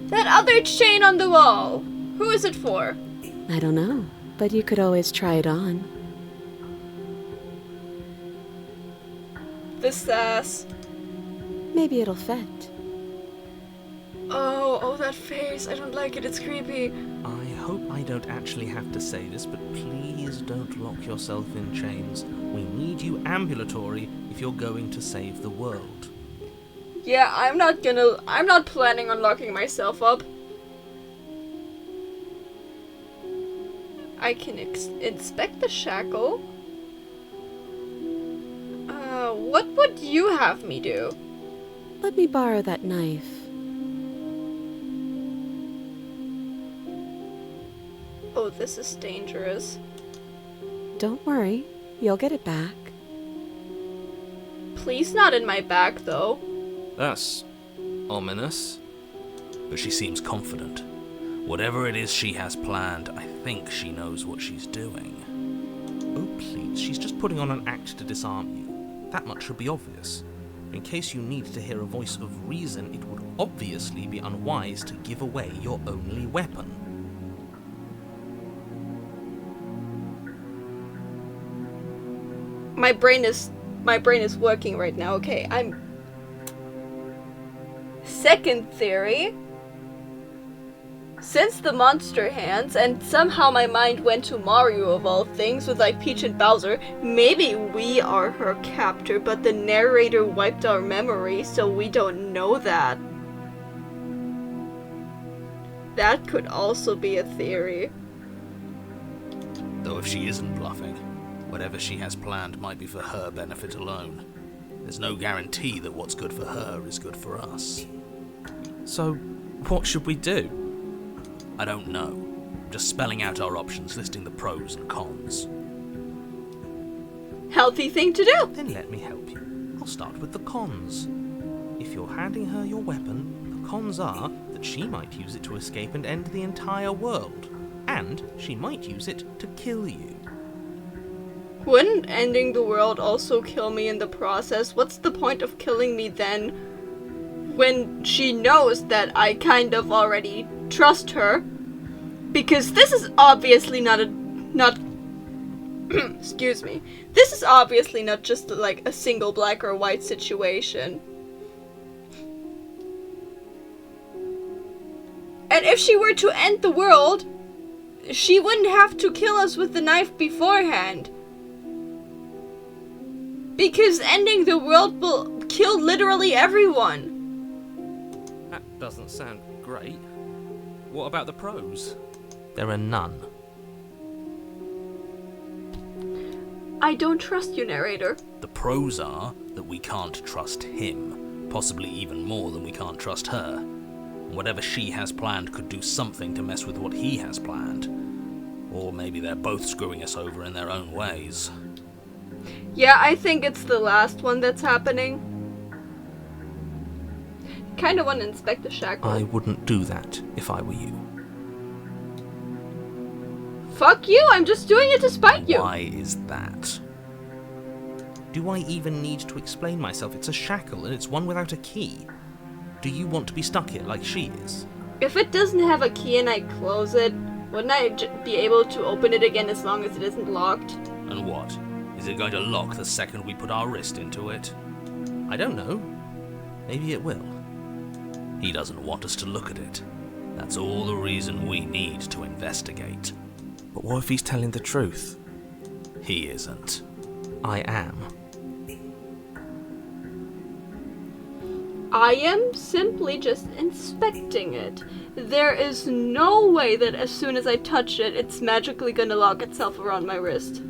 That other chain on the wall. Who is it for? I don't know, but you could always try it on. The sass. Maybe it'll fit. Oh, that face. I don't like it. It's creepy. I hope I don't actually have to say this, but please don't lock yourself in chains. We need you ambulatory if you're going to save the world. Yeah, I'm not planning on locking myself up. I can inspect the shackle. What would you have me do? Let me borrow that knife. Oh, this is dangerous. Don't worry, you'll get it back. Please not in my back, though. That's ominous. But she seems confident. Whatever it is she has planned, I think she knows what she's doing. Oh, please, she's just putting on an act to disarm you. That much should be obvious. In case you need to hear a voice of reason, it would obviously be unwise to give away your only weapon. My brain is working right now. Okay, Second theory. Since the monster hands, and somehow my mind went to Mario of all things with like Peach and Bowser, maybe we are her captor, but the narrator wiped our memory, so we don't know that. That could also be a theory. Though if she isn't bluffing, whatever she has planned might be for her benefit alone. There's no guarantee that what's good for her is good for us. So, what should we do? I don't know. I'm just spelling out our options, listing the pros and cons. Healthy thing to do! Then let me help you. I'll start with the cons. If you're handing her your weapon, the cons are that she might use it to escape and end the entire world. And she might use it to kill you. Wouldn't ending the world also kill me in the process? What's the point of killing me then? When she knows that I kind of already trust her. Because this is obviously not excuse me. This is obviously not just like a single black or white situation. And if she were to end the world, she wouldn't have to kill us with the knife beforehand. Because ending the world will kill literally everyone. That doesn't sound great. What about the pros? There are none. I don't trust you, narrator. The pros are that we can't trust him, possibly even more than we can't trust her. Whatever she has planned could do something to mess with what he has planned. Or maybe they're both screwing us over in their own ways. Yeah, I think it's the last one that's happening. Kinda want to inspect the shackle. I wouldn't do that if I were you. Fuck you, I'm just doing it to spite you. Why is that? Do I even need to explain myself? It's a shackle and it's one without a key. Do you want to be stuck here like she is? If it doesn't have a key and I close it, wouldn't I be able to open it again as long as it isn't locked? And what? Is it going to lock the second we put our wrist into it? I don't know. Maybe it will. He doesn't want us to look at it. That's all the reason we need to investigate. But what if he's telling the truth? He isn't. I am. I am simply just inspecting it. There is no way that as soon as I touch it, it's magically gonna lock itself around my wrist.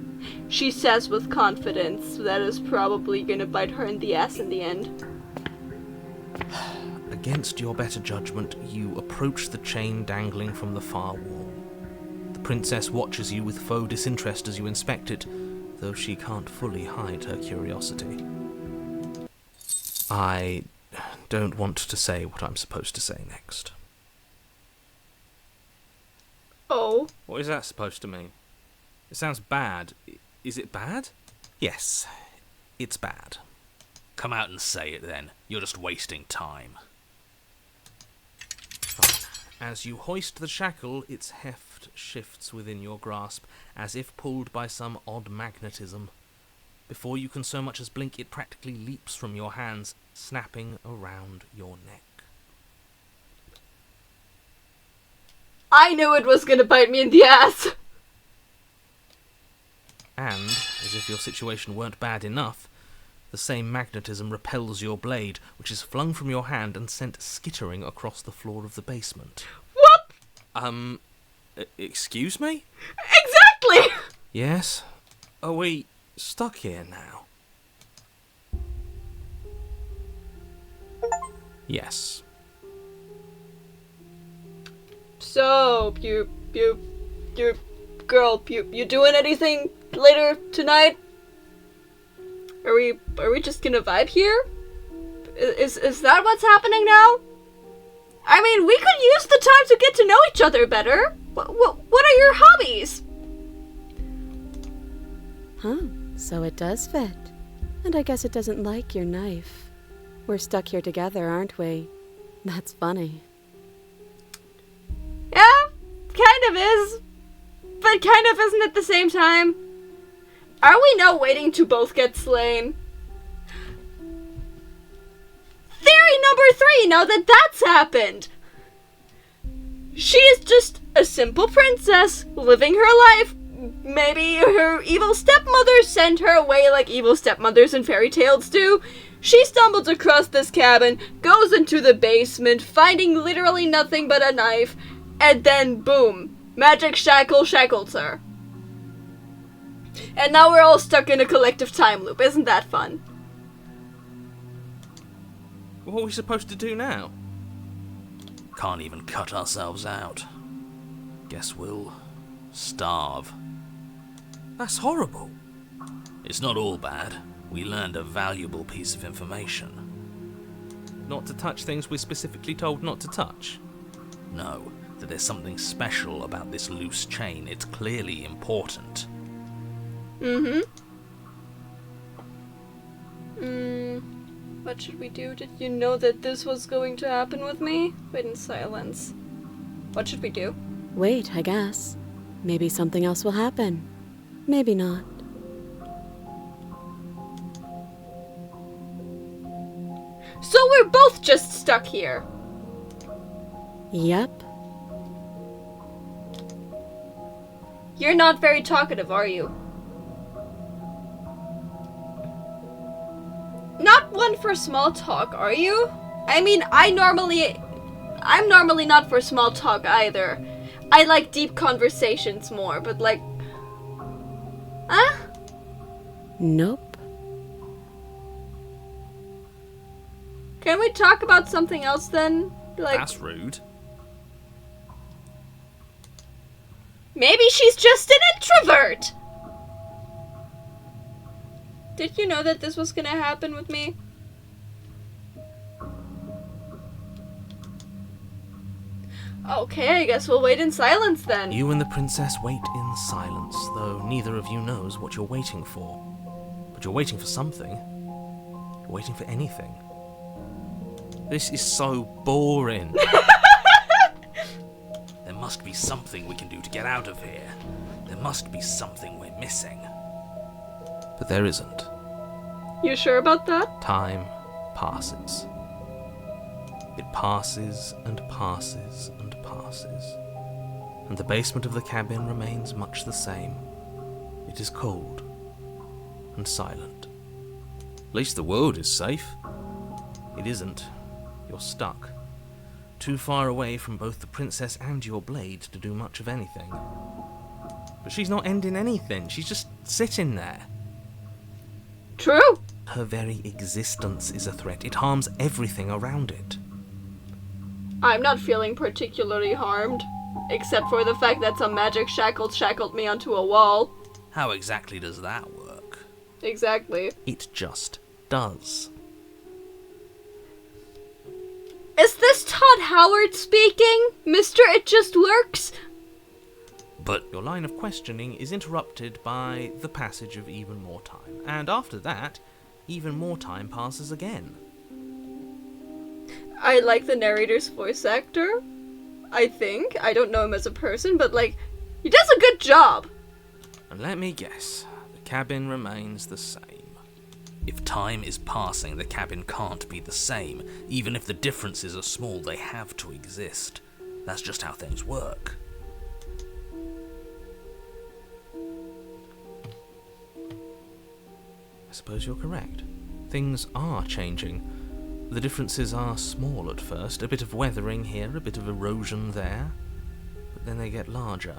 She says with confidence that is probably gonna bite her in the ass in the end. Against your better judgment, you approach the chain dangling from the far wall. The princess watches you with faux disinterest as you inspect it, though she can't fully hide her curiosity. I don't want to say what I'm supposed to say next. Oh. What is that supposed to mean? It sounds bad. Is it bad? Yes, it's bad. Come out and say it then. You're just wasting time. Fine. As you hoist the shackle, its heft shifts within your grasp, as if pulled by some odd magnetism. Before you can so much as blink, it practically leaps from your hands, snapping around your neck. I knew it was gonna bite me in the ass! And, as if your situation weren't bad enough, the same magnetism repels your blade, which is flung from your hand and sent skittering across the floor of the basement. What? Excuse me? Exactly! Yes? Are we stuck here now? Yes. So, you doing anything later tonight? Are we just gonna vibe here? Is that what's happening now? I mean, we could use the time to get to know each other better. What are your hobbies? Huh, so it does fit. And I guess it doesn't like your knife. We're stuck here together, aren't we? That's funny. Yeah, kind of is. But kind of isn't at the same time. Are we now waiting to both get slain? Theory number 3 now that that's happened. She is just a simple princess living her life. Maybe her evil stepmother sent her away like evil stepmothers in fairy tales do. She stumbles across this cabin, goes into the basement, finding literally nothing but a knife, and then boom, magic shackled her. And now we're all stuck in a collective time loop. Isn't that fun? What are we supposed to do now? Can't even cut ourselves out. Guess we'll starve. That's horrible. It's not all bad. We learned a valuable piece of information. Not to touch things we're specifically told not to touch. No, that there's something special about this loose chain. It's clearly important. What should we do? Did you know that this was going to happen with me? Wait in silence. What should we do? Wait, I guess. Maybe something else will happen. Maybe not. So we're both just stuck here. Yep. You're not very talkative, are you? Not one for small talk, are you? I mean, I'm normally not for small talk either. I like deep conversations more, but like... Huh? Nope. Can we talk about something else then? Like, That's rude. maybe she's just an introvert! Did you know that this was gonna happen with me? Okay, I guess we'll wait in silence then. You and the princess wait in silence, though neither of you knows what you're waiting for. But you're waiting for something. You're waiting for anything. This is so boring. There must be something we can do to get out of here. There must be something we're missing. But there isn't. You sure about that? Time passes. It passes and passes and passes. And the basement of the cabin remains much the same. It is cold and silent. At least the world is safe. It isn't. You're stuck. Too far away from both the princess and your blade to do much of anything. But she's not ending anything. She's just sitting there. True. Her very existence is a threat. It harms everything around it. I'm not feeling particularly harmed. Except for the fact that some magic shackled me onto a wall. How exactly does that work? Exactly. It just does. Is this Todd Howard speaking? Mr. It Just Works? But Your line of questioning is interrupted by the passage of even more time. And after that, even more time passes again. I like the narrator's voice actor. I think. I don't know him as a person, but like, he does a good job. And let me guess, the cabin remains the same. if time is passing, the cabin can't be the same. Even if the differences are small, they have to exist. That's just how things work. I suppose you're correct. Things are changing. The differences are small at first, a bit of weathering here, a bit of erosion there, but then they get larger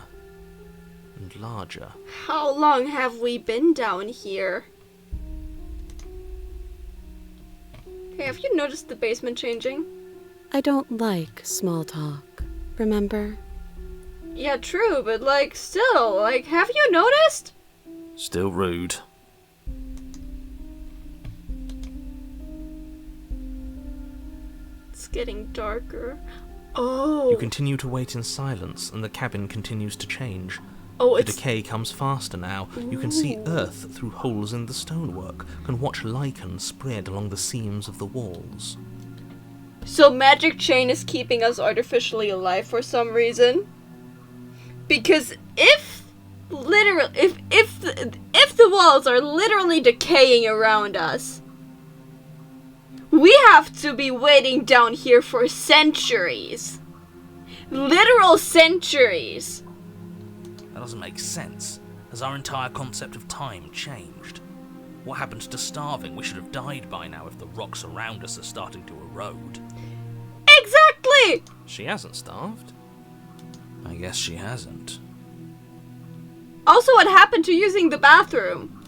and larger. How long have we been down here? Hey, have you noticed the basement changing? I don't like small talk, remember? Yeah, true, but like, still, like, have you noticed? Still rude. It's getting darker. Oh. You continue to wait in silence, and the cabin continues to change. Oh, The it's... decay comes faster now. You can see earth through holes in the stonework, can watch lichen spread along the seams of the walls. So magic chain is keeping us artificially alive for some reason? Because if the walls are literally decaying around us, We have to be waiting down here for centuries. Literal centuries. That doesn't make sense. Has our entire concept of time changed? What happened to starving? We should have died by now if the rocks around us are starting to erode. Exactly! She hasn't starved. I guess she hasn't. Also, what happened to using the bathroom?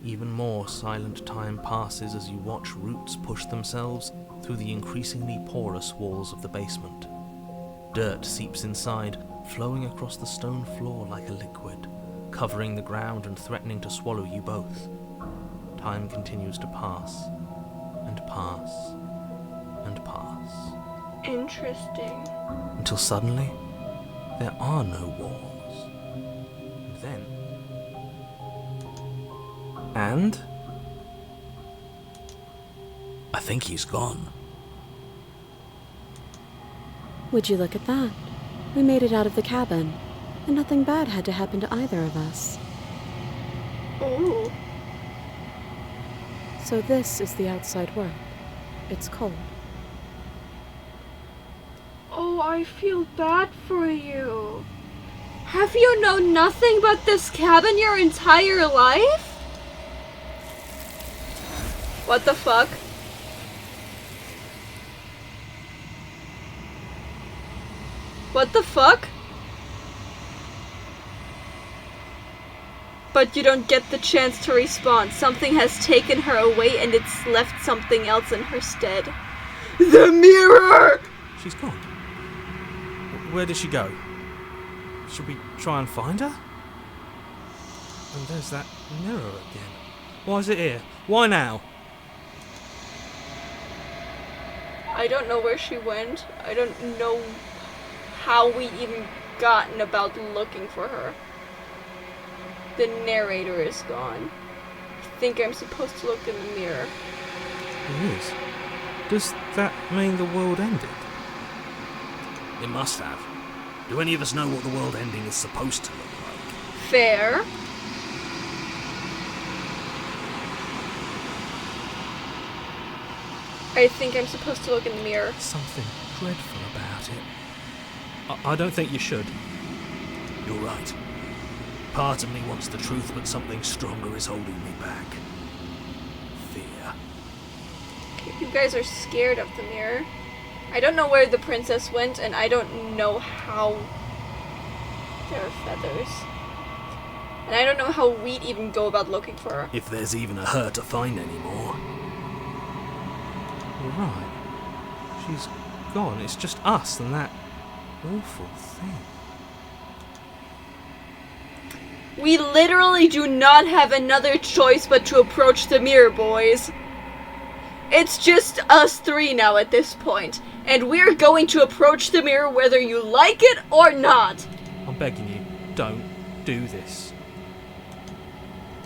Even more silent time passes as you watch roots push themselves through the increasingly porous walls of the basement. Dirt seeps inside, flowing across the stone floor like a liquid, covering the ground and threatening to swallow you both. Time continues to pass, and pass, and pass. Interesting. Until suddenly, there are no walls. And then... And? I think he's gone. Would you look at that? We made it out of the cabin, and nothing bad had to happen to either of us. Ooh. So this is the outside world. It's cold. Oh, I feel bad for you. Have you known nothing but this cabin your entire life? What the fuck? What the fuck? But you don't get the chance to respond. Something has taken her away and it's left something else in her stead. The mirror! She's gone. Where did she go? Should we try and find her? And there's that mirror again. Why is it here? Why now? I don't know where she went. I don't know how we even gotten about looking for her. The narrator is gone. I think I'm supposed to look in the mirror. It is. Does that mean the world ended? It must have. Do any of us know what the world ending is supposed to look like? Fair. I think I'm supposed to look in the mirror. Something dreadful about it. I don't think you should. You're right. Part of me wants the truth, but something stronger is holding me back. Fear. You guys are scared of the mirror. I don't know where the princess went, and I don't know how... There are feathers. And I don't know how we'd even go about looking for her. If there's even a her to find anymore. You're right. She's gone. It's just us and that awful thing. We literally do not have another choice but to approach the mirror, boys. It's just us three now at this point, and we're going to approach the mirror whether you like it or not. I'm begging you, don't do this.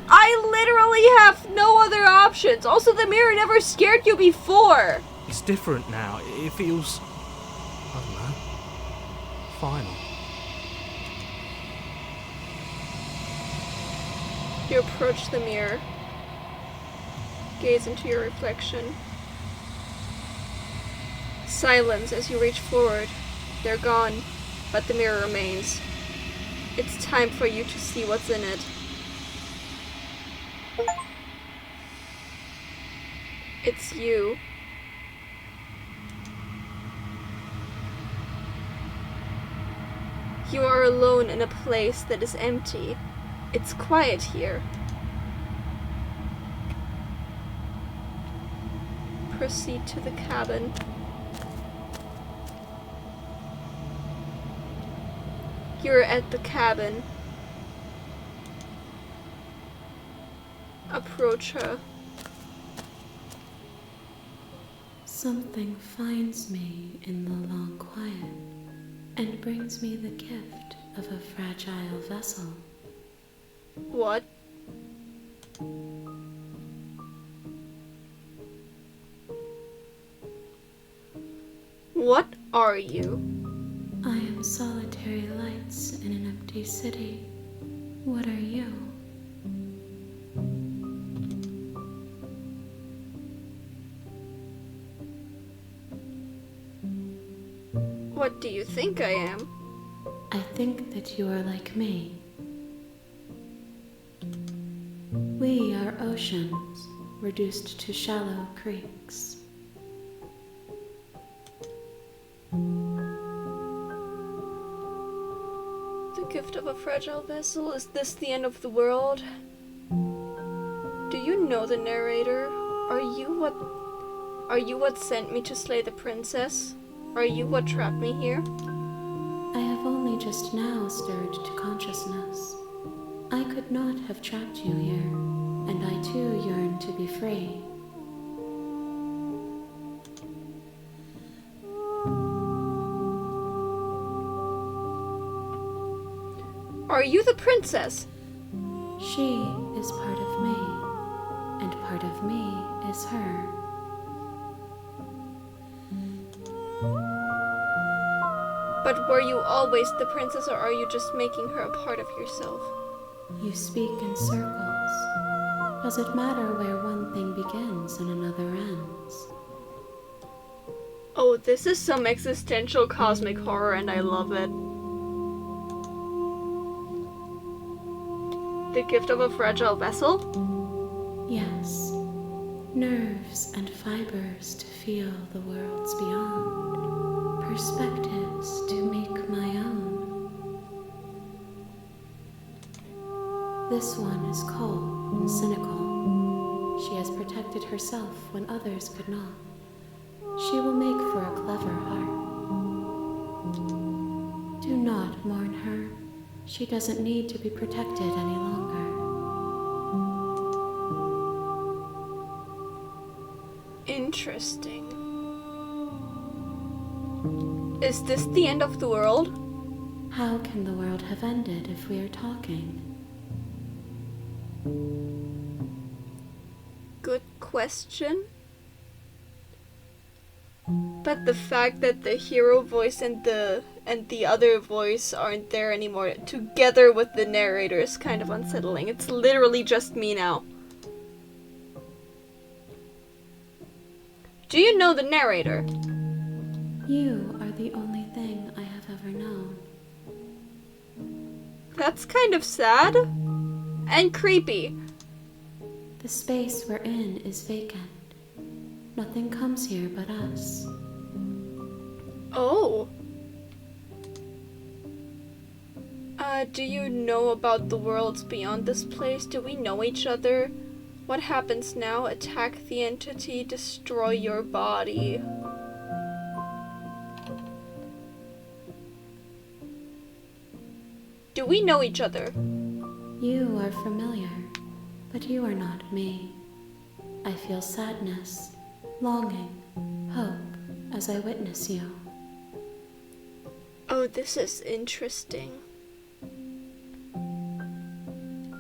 I literally have no other options. Also, the mirror never scared you before. It's different now. It feels... I don't know. Final. You approach the mirror. Gaze into your reflection. Silence as you reach forward. They're gone, but the mirror remains. It's time for you to see what's in it. It's you. You are alone in a place that is empty. It's quiet here. Proceed to the cabin. You're at the cabin. Approach her. Something finds me in the long quiet and brings me the gift of a fragile vessel. What? What are you? I am solitary lights in an empty city. What are you? What do you think I am? I think that you are like me. We are oceans, reduced to shallow creeks. The gift of a fragile vessel? Is this the end of the world? Do you know the narrator? Are you what sent me to slay the princess? Are you what trapped me here? I have only just now stirred to consciousness. I could not have trapped you here, and I too yearn to be free. Are you the princess? She is part of me, and part of me is her. But were you always the princess, or are you just making her a part of yourself? You speak in circles. Does it matter where one thing begins and another ends? Oh, this is some existential cosmic horror, and I love it. The gift of a fragile vessel? Yes. Nerves and fibers to feel the worlds beyond. Perspectives to make my own. This one is cold and cynical. She has protected herself when others could not. She will make for a clever heart. Do not mourn her. She doesn't need to be protected any longer. Interesting. Is this the end of the world? How can the world have ended if we are talking? Good question. But the fact that the hero voice and the other voice aren't there anymore, together with the narrator, is kind of unsettling. It's literally just me now. Do you know the narrator? You are the only thing I have ever known. That's kind of sad. And creepy. The space we're in is vacant. Nothing comes here but us. Oh. Do you know about the worlds beyond this place? Do we know each other? What happens now? Attack the entity, destroy your body. Do we know each other? You are familiar, but you are not me. I feel sadness, longing, hope as I witness you. Oh, this is interesting.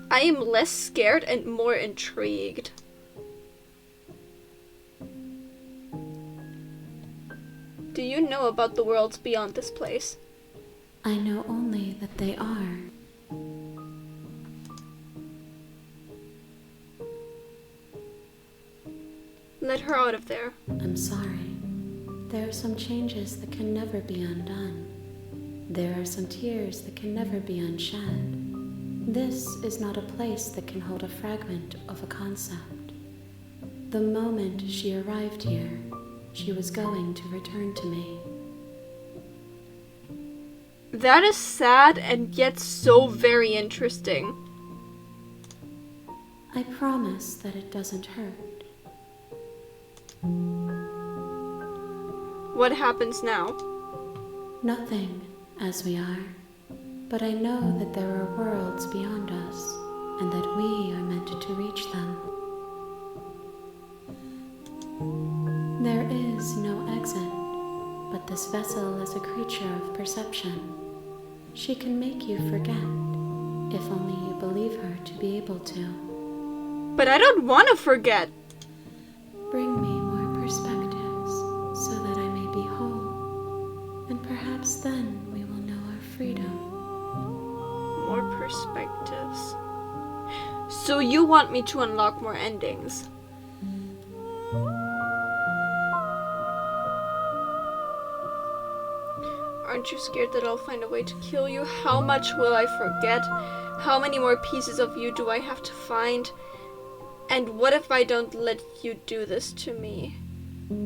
I am less scared and more intrigued. Do you know about the worlds beyond this place? I know only that they are. Let her out of there. I'm sorry. There are some changes that can never be undone. There are some tears that can never be unshed. This is not a place that can hold a fragment of a concept. The moment she arrived here, she was going to return to me. That is sad and yet so very interesting. I promise that it doesn't hurt. What happens now? Nothing, as we are. But I know that there are worlds beyond us, and that we are meant to reach them. There is no exit, but this vessel is a creature of perception. She can make you forget, if only you believe her to be able to. But I don't want to forget. Bring me more perspectives, so that I may be whole, and perhaps then we will know our freedom. More perspectives. So you want me to unlock more endings? Aren't you scared that I'll find a way to kill you? How much will I forget? How many more pieces of you do I have to find? And what if I don't let you do this to me?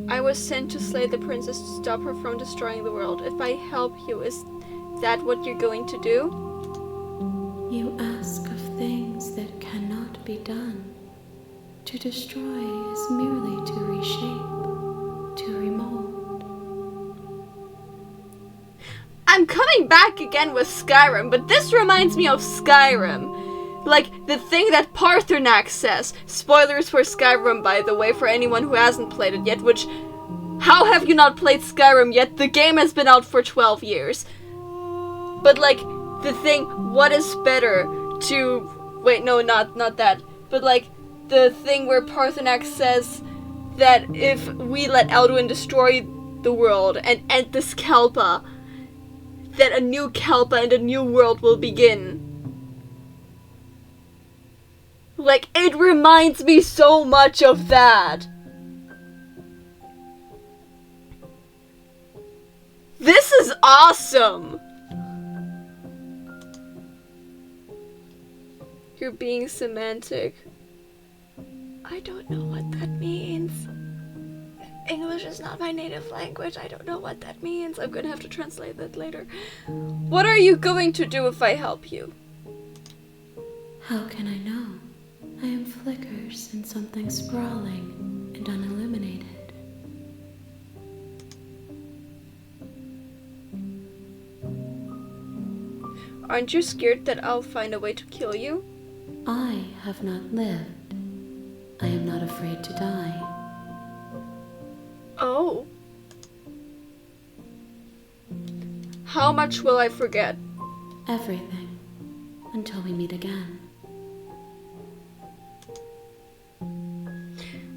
I was sent to slay the princess to stop her from destroying the world. If I help you, is that what you're going to do? You ask of things that cannot be done. To destroy is merely to reshape, to remold. I'm coming back again with Skyrim, but this reminds me of Skyrim. Like, the thing that Parthenax says. Spoilers for Skyrim, by the way, for anyone who hasn't played it yet, which... How have you not played Skyrim yet? The game has been out for 12 years. But, like, the thing, what is better to... Wait, no, not that. But, like, the thing where Parthenax says that if we let Alduin destroy the world and end this Kalpa, that a new Kalpa and a new world will begin. Like, it reminds me so much of that. This is awesome! You're being semantic. I don't know what that means. English is not my native language. I don't know what that means. I'm gonna have to translate that later. What are you going to do if I help you? How can I know? I am flickers in something sprawling and unilluminated. Aren't you scared that I'll find a way to kill you? I have not lived. I am not afraid to die. Oh. How much will I forget? Everything. Until we meet again.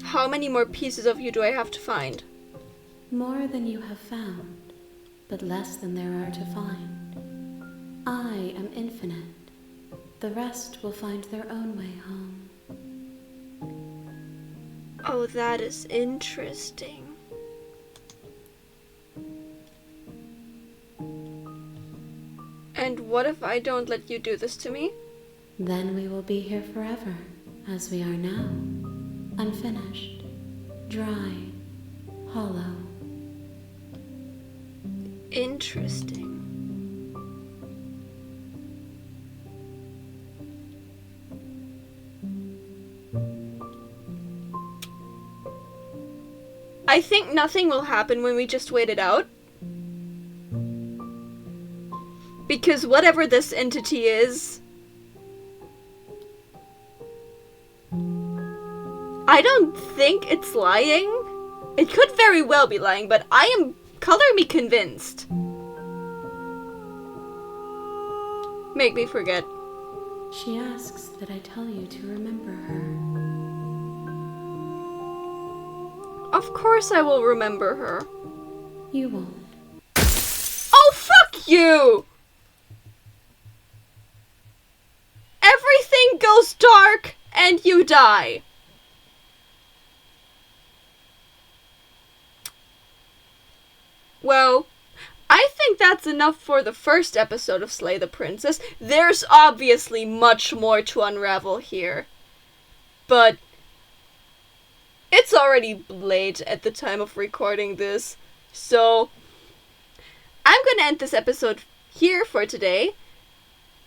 How many more pieces of you do I have to find? More than you have found, but less than there are to find. I am infinite. The rest will find their own way home. Oh, that is interesting. And what if I don't let you do this to me? Then we will be here forever, as we are now. Unfinished, dry, hollow. Interesting. I think nothing will happen when we just wait it out. Because whatever this entity is, I don't think it's lying. It could very well be lying, but I am color me convinced. Make me forget. She asks that I tell you to remember her. Of course I will remember her. You won't. Oh, fuck you! Everything goes dark and you die. Well, I think that's enough for the first episode of Slay the Princess. There's obviously much more to unravel here. But it's already late at the time of recording this, so I'm gonna end this episode here for today.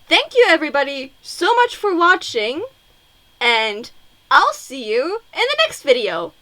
Thank you everybody so much for watching, and I'll see you in the next video.